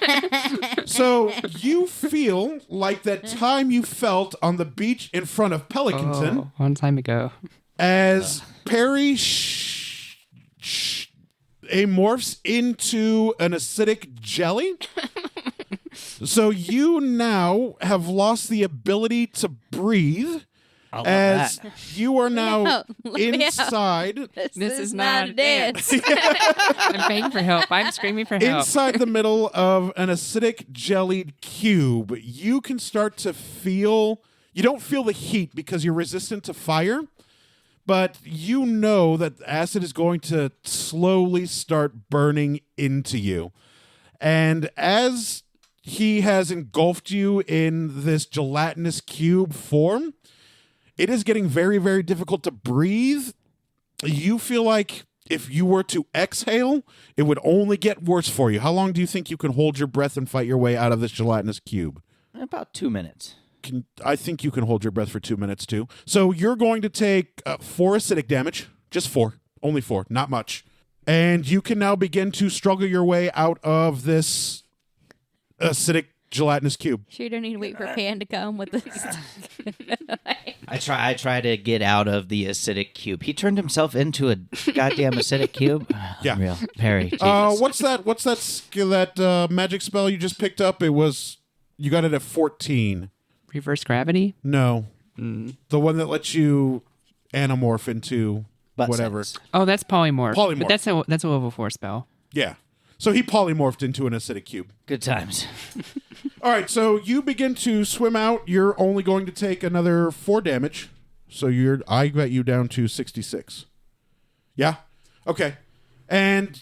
So you feel like that time you felt on the beach in front of Pelicanton Oh, one time ago. as Perry amorphs into an acidic jelly. So you now have lost the ability to breathe. I love As that. you are now Let me out. inside This is not a dance. dance. I'm begging for help. I'm screaming for help. inside the middle of an acidic jellied cube. You can start to feel, you don't feel the heat because you're resistant to fire, but you know that acid is going to slowly start burning into you. And as he has engulfed you in this gelatinous cube form, it is getting very, very difficult to breathe. You feel like if you were to exhale, it would only get worse for you. How long do you think you can hold your breath and fight your way out of this gelatinous cube? About 2 minutes. I think you can hold your breath for 2 minutes too. So you're going to take 4 acidic damage. Just 4. Only 4. Not much. And you can now begin to struggle your way out of this acidic gelatinous cube. Sure, you don't need to wait for Pan to come with this. I try to get out of the acidic cube. He turned himself into a goddamn acidic cube. Yeah. Unreal. Perry. Jesus. What's that skill, that magic spell you just picked up? You got it at 14. Reverse gravity? No. The one that lets you anamorph into Butt whatever. sense. Oh, that's polymorph. Polymorph. But that's a level 4 spell. Yeah. So he polymorphed into an acidic cube. Good times. All right, so you begin to swim out. You're only going to take another 4 damage. So I got you down to 66. Yeah? Okay. And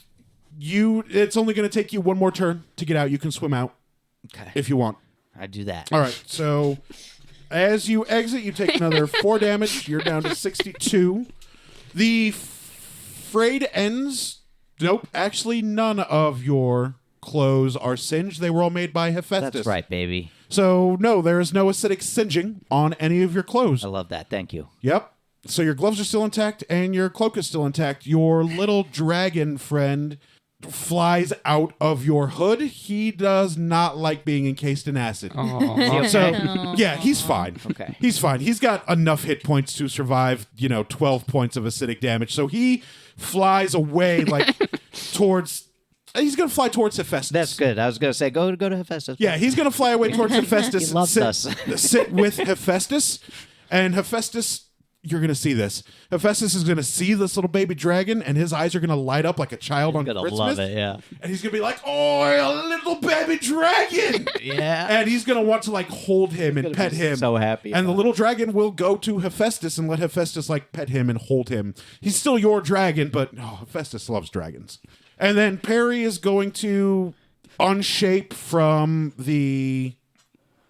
it's only going to take you 1 more turn to get out. You can swim out Okay. if you want. I do that. All right, so as you exit, you take another 4 damage. You're down to 62. The frayed ends... Nope, actually none of your clothes are singed. They were all made by Hephaestus. That's right, baby. So, no, there is no acidic singeing on any of your clothes. I love that. Thank you. Yep. So your gloves are still intact and your cloak is still intact. Your little dragon friend flies out of your hood. He does not like being encased in acid. Oh, So, yeah, he's fine. Okay. He's fine. He's got enough hit points to survive, 12 points of acidic damage. So he flies away towards... He's going to fly towards Hephaestus. That's good. I was going to say, go to Hephaestus. Yeah, he's going to fly away towards Hephaestus. He loves sit, us. sit with Hephaestus. And Hephaestus... You're going to see this. Hephaestus is going to see this little baby dragon, and his eyes are going to light up like a child on Gonna Christmas. love it, yeah. And he's going to be like, oh, a little baby dragon. Yeah. And he's going to want to hold him and Gonna pet be him. so happy And the about little dragon will go to Hephaestus and let Hephaestus pet him and hold him. He's still your dragon, but Hephaestus loves dragons. And then Perry is going to unshape from the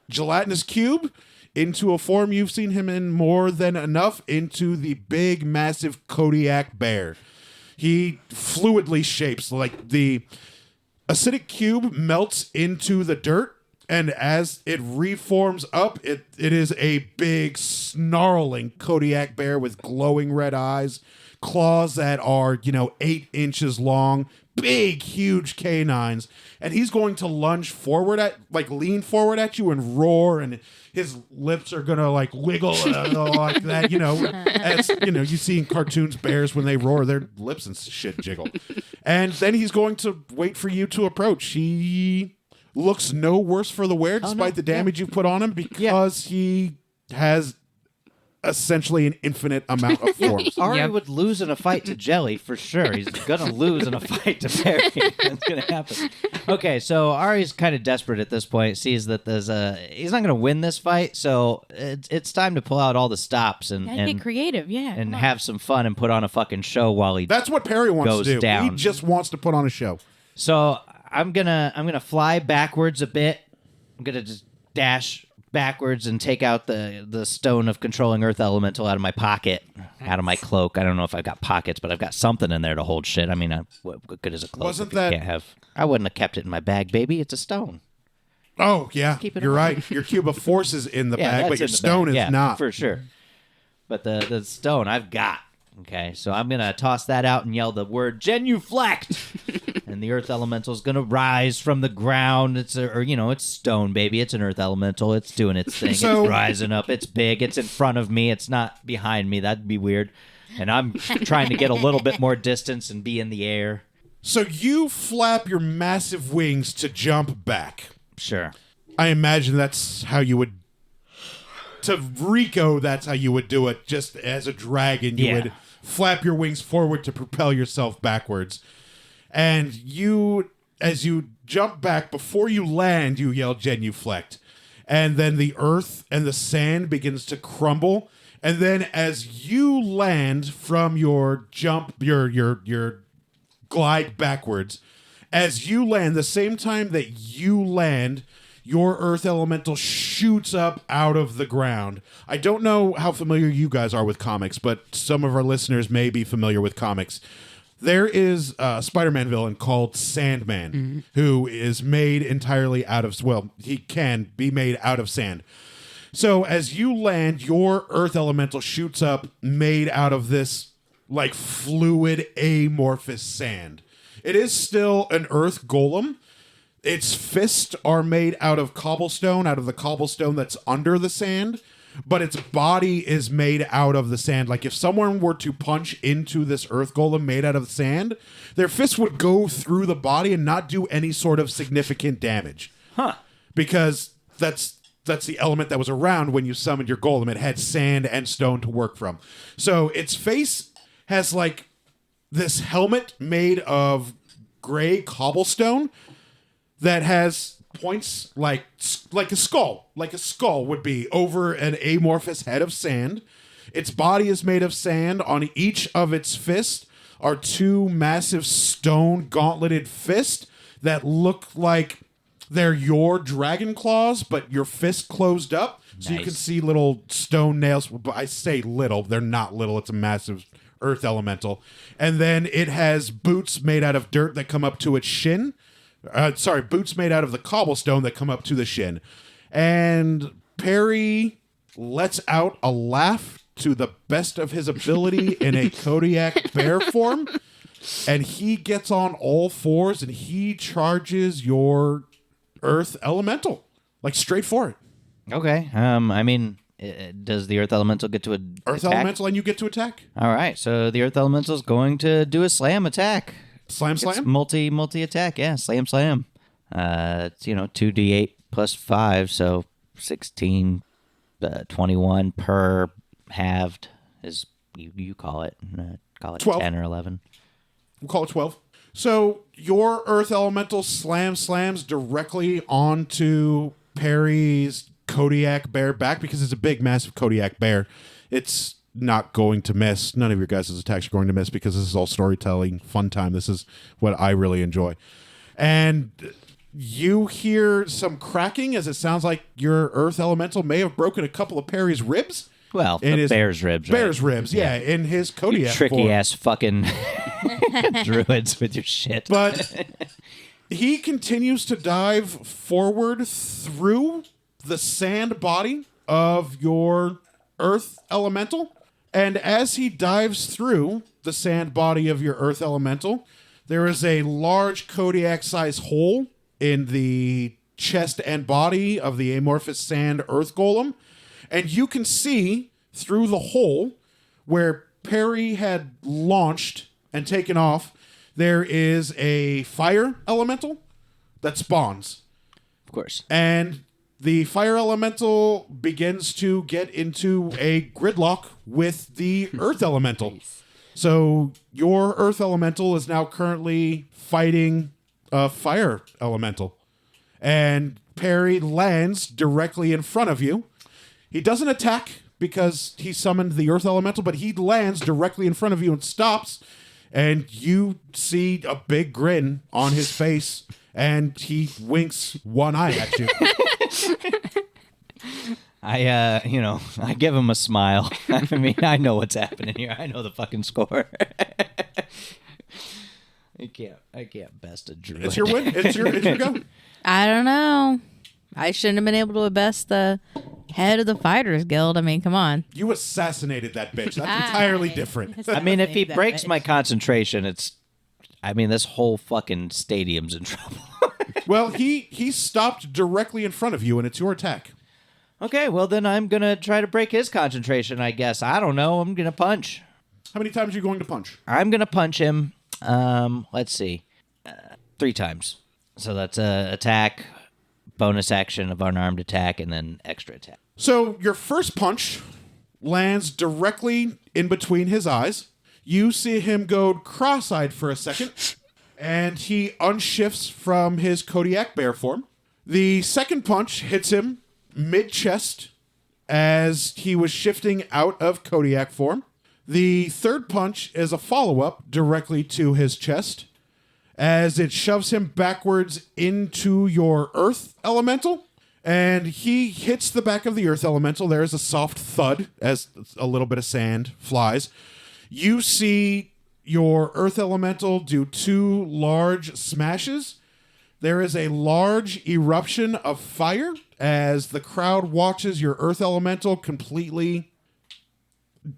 gelatinous cube into a form you've seen him in more than enough, into the big, massive Kodiak bear. He fluidly shapes, like the acidic cube melts into the dirt, and as it reforms up, it is a big, snarling Kodiak bear with glowing red eyes, claws that are, 8 inches long, big, huge canines, and he's going to lunge forward lean forward at you and roar, and his lips are gonna like wiggle like that, as you see in cartoons, bears when they roar, their lips and shit jiggle. And then he's going to wait for you to approach. He looks no worse for the wear, despite the damage you put on him, because he has essentially an infinite amount of forms. Ari would lose in a fight to Jelly for sure. He's gonna lose in a fight to Perry. That's gonna happen. Okay, so Ari's kind of desperate at this point. Sees that he's not gonna win this fight, so it's time to pull out all the stops and get creative, and have some fun and put on a fucking show while he. That's what Perry wants goes to do. Down. He just wants to put on a show. So I'm gonna fly backwards a bit. I'm gonna just dash backwards and take out the stone of controlling earth elemental out of my pocket, out of my cloak. I don't know if I've got pockets, but I've got something in there to hold shit. I mean, what good is a cloak? Wasn't that? Can't have. I wouldn't have kept it in my bag, baby. It's a stone. Oh yeah, Keep it you're on. right. Your cube of force is in the bag, that's but your in the stone bag. is not. For sure. But the stone I've got. Okay, so I'm gonna toss that out and yell the word genuflect, and the earth elemental's gonna rise from the ground. It's stone, baby. It's an earth elemental. It's doing its thing. So- it's rising up. It's big. It's in front of me. It's not behind me. That'd be weird. And I'm trying to get a little bit more distance and be in the air. So you flap your massive wings to jump back. Sure. I imagine that's how you would. To Rico, that's how you would do it. Just as a dragon, you would flap your wings forward to propel yourself backwards. And as you jump back, before you land, you yell genuflect. And then the earth and the sand begins to crumble. And then as you land from your jump, your glide backwards, as you land, the same time that you land, your earth elemental shoots up out of the ground. I don't know how familiar you guys are with comics, but some of our listeners may be familiar with comics. There is a Spider-Man villain called Sandman, who is made entirely out of, he can be made out of sand. So as you land, your earth elemental shoots up made out of this like fluid amorphous sand. It is still an earth golem. Its fists are made out of cobblestone, out of the cobblestone that's under the sand, but its body is made out of the sand. Like if someone were to punch into this earth golem made out of sand, their fists would go through the body and not do any sort of significant damage. Huh. Because that's the element that was around when you summoned your golem. It had sand and stone to work from. So its face has like this helmet made of gray cobblestone that has points like a skull would be over an amorphous head of sand. Its body is made of sand. On each of its fists are two massive stone gauntleted fists that look like they're your dragon claws, but your fist closed up. So you can see little stone nails. But I say little, they're not little. It's a massive earth elemental. And then it has boots made out of dirt that come up to its shin. Boots made out of the cobblestone that come up to the shin. And Perry lets out a laugh to the best of his ability in a Kodiak bear form. And he gets on all fours and he charges your earth elemental. Like straight for it. Okay. I mean, does the earth elemental get to Earth attack? elemental and you get to attack. All right. So the earth elemental is going to do a slam attack. Slam. It's multi attack, yeah. Slam. It's 2d8 plus 5, so 16, 21 per halved is you call it. Call it 12. 10 or 11. We'll call it 12. So your earth elemental slams directly onto Perry's Kodiak bear back because it's a big, massive Kodiak bear. It's not going to miss. None of your guys' attacks are going to miss because this is all storytelling, fun time. This is what I really enjoy. And you hear some cracking as it sounds like your earth elemental may have broken a couple of Perry's ribs. Well, In the his- bear's ribs. Right? Bear's ribs, yeah, in his Kodiak Tricky form. ass fucking druids with your shit. But he continues to dive forward through the sand body of your earth elemental. And as he dives through the sand body of your earth elemental, There is a large Kodiak-sized hole in the chest and body of the amorphous sand earth golem, and you can see through the hole where Perry had launched and taken off, there is a fire elemental that spawns. Of course. And the fire elemental begins to get into a gridlock with the earth elemental. So your earth elemental is now currently fighting a fire elemental. And Perry lands directly in front of you. He doesn't attack because he summoned the earth elemental, but he lands directly in front of you and stops. And you see a big grin on his face, and he winks one eye at you. I give him a smile. I mean, I know what's happening here. I know the fucking score. I can't best a druid. It's your win. It's your go. I don't know. I shouldn't have been able to best the head of the Fighters Guild. I mean, come on. You assassinated that bitch. That's entirely different. I mean, if he breaks my concentration, this whole fucking stadium's in trouble. Well, he stopped directly in front of you, and it's your attack. Okay, well, then I'm going to try to break his concentration, I guess. I don't know. I'm going to punch. How many times are you going to punch? I'm going to punch him, let's see, 3 times. So that's attack, bonus action of unarmed attack, and then extra attack. So your first punch lands directly in between his eyes. You see him go cross-eyed for a second, and he unshifts from his Kodiak bear form. The second punch hits him mid-chest as he was shifting out of Kodiak form. The third punch is a follow-up directly to his chest as it shoves him backwards into your earth elemental. And he hits the back of the earth elemental. There is a soft thud as a little bit of sand flies. You see your earth elemental do 2 large smashes. There is a large eruption of fire as the crowd watches your earth elemental completely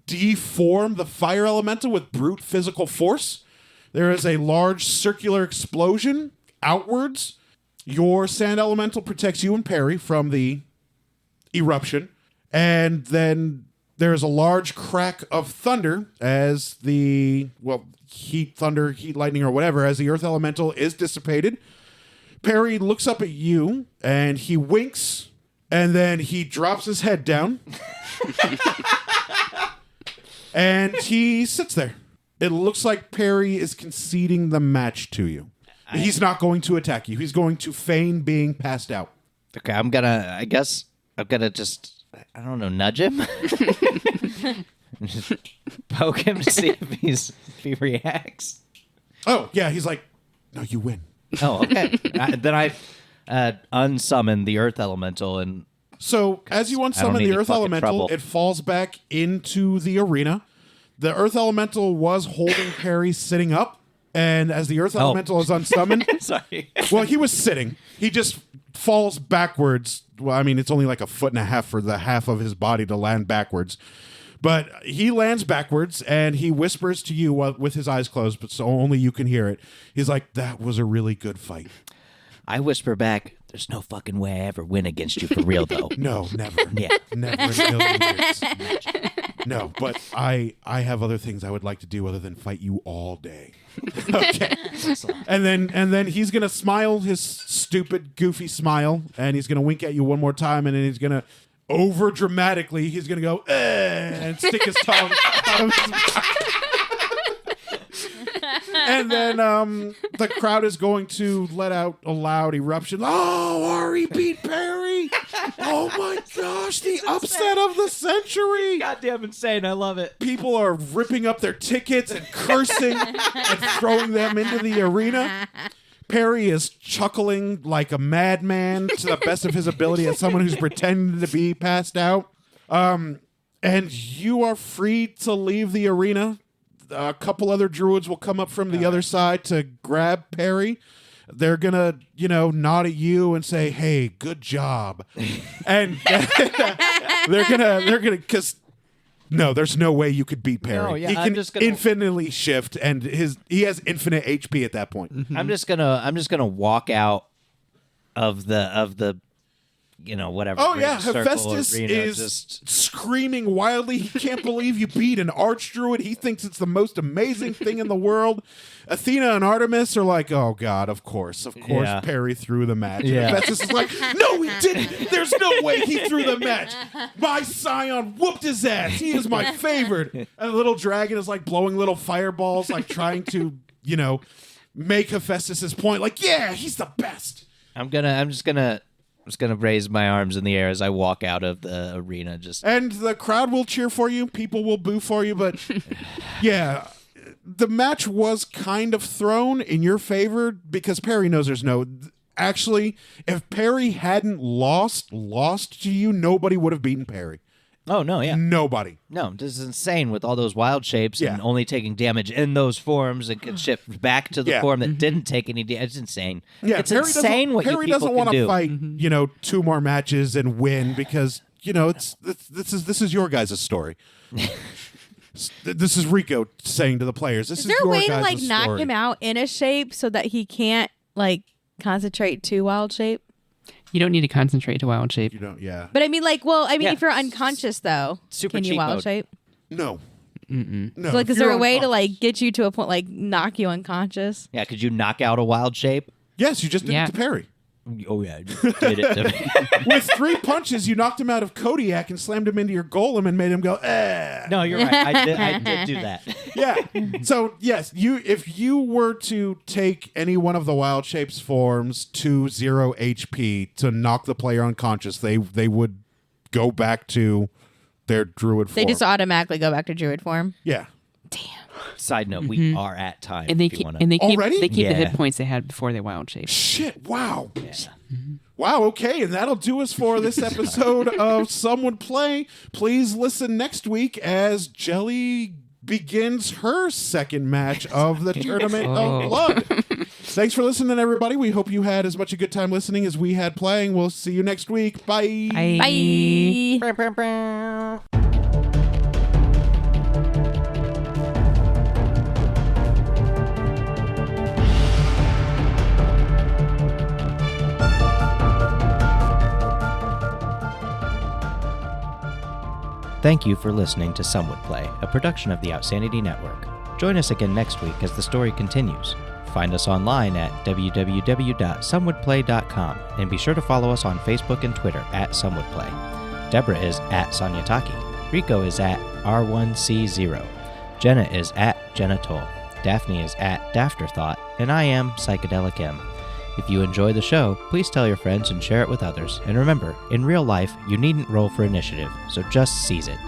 deform the fire elemental with brute physical force. There is a large circular explosion outwards. Your sand elemental protects you and Perry from the eruption. And then there's a large crack of thunder as heat, thunder, heat, lightning, or whatever, as the earth elemental is dissipated. Perry looks up at you, and he winks, and then he drops his head down. And he sits there. It looks like Perry is conceding the match to you. He's not going to attack you. He's going to feign being passed out. Okay, I'm gonna just, I don't know, nudge him? Just poke him to see if he reacts. Oh, yeah, he's like, no, you win. Oh, okay. Then I unsummon the earth elemental, and so as you unsummon the earth elemental, it falls back into the arena. The earth elemental was holding Perry sitting up, and as the earth elemental is unsummoned, sorry. Well, he was sitting. He just falls backwards. Well, I mean, it's only like 1.5 feet for the half of his body to land backwards. But he lands backwards, and he whispers to you with his eyes closed, but so only you can hear it. He's like, that was a really good fight. I whisper back, there's no fucking way I ever win against you for real, though. No, never. Yeah. Never in a million years. No, but I have other things I would like to do other than fight you all day. Okay. And then he's going to smile his stupid, goofy smile, and he's going to wink at you one more time, and then he's going to over dramatically, he's gonna go and stick his tongue out of his mouth. And then the crowd is going to let out a loud eruption. Oh, Ari beat Perry! Oh my gosh, the upset of the century! Goddamn insane, I love it. People are ripping up their tickets and cursing and throwing them into the arena. Perry is chuckling like a madman to the best of his ability as someone who's pretending to be passed out. And you are free to leave the arena. A couple other druids will come up from the other side to grab Perry. They're going to, nod at you and say, hey, good job. And they're going to, because No, there's no way you could beat Perry. No, yeah, he I'm can just gonna- infinitely shift, and he has infinite HP at that point. I'm just gonna walk out of the whatever. Oh yeah, circle Hephaestus arena, is just screaming wildly. He can't believe you beat an archdruid. He thinks it's the most amazing thing in the world. Athena and Artemis are like, oh god, of course, Yeah. Perry threw the match. Yeah. And Hephaestus is like, no, he didn't. There's no way he threw the match. My scion whooped his ass. He is my favorite. And the little dragon is like blowing little fireballs, like trying to, make Hephaestus' point. Like, yeah, he's the best. I'm just gonna raise my arms in the air as I walk out of the arena. Just And the crowd will cheer for you. People will boo for you. But yeah, the match was kind of thrown in your favor because Perry knows there's no. Actually, if Perry hadn't lost to you, nobody would have beaten Perry. oh no, yeah. Nobody. No, this is insane with all those wild shapes and Yeah. only taking damage in those forms and can shift back to the Yeah. form that didn't take any damage. It's insane. Yeah, it's Perry insane what Perry you people doesn't can want to do. fight, 2 more matches and win because this is your guys' story. This is Rico saying to the players. This Is is there a your way to guys' like knock story. him out in a shape so that he can't like concentrate to wild shape? You don't need to concentrate to wild shape. You don't. Yeah. But I mean, Yeah. if you're unconscious though, Super can you cheat wild mode. shape? No. Mm-mm. No. So, like, if is there you're a way to unconscious- like get you to a point like knock you unconscious? Yeah, could you knock out a wild shape? Yes, you just did Yeah. it to Perry. Oh yeah, I just did it to me. With 3 punches, you knocked him out of Kodiak and slammed him into your golem and made him go, eh. No, you're right. I did do that. Yeah. So, yes, if you were to take any one of the wild shapes forms to 0 HP to knock the player unconscious, they would go back to their druid form. They just automatically go back to druid form. Yeah. Side note: we are at time. And they if you keep wanna... and they keep Already? they keep the Yeah. hit points they had before they wild shape. Shit. Wow. Wow, okay, and that'll do us for this episode of Some Would Play. Please listen next week as Jelly begins her second match of the Tournament of Blood. Thanks for listening, everybody. We hope you had as much a good time listening as we had playing. We'll see you next week. Bye. Bye. Thank you for listening to Some Would Play, a production of the Outsanity Network. Join us again next week as the story continues. Find us online at www.somewouldplay.com and be sure to follow us on Facebook and Twitter at Some Would Play. Deborah is at Sanyataki. Rico is at R1C0. Jenna is at Jenna Toll. Daphne is at Dafterthought, and I am Psychedelic M. If you enjoy the show, please tell your friends and share it with others. And remember, in real life, you needn't roll for initiative, so just seize it.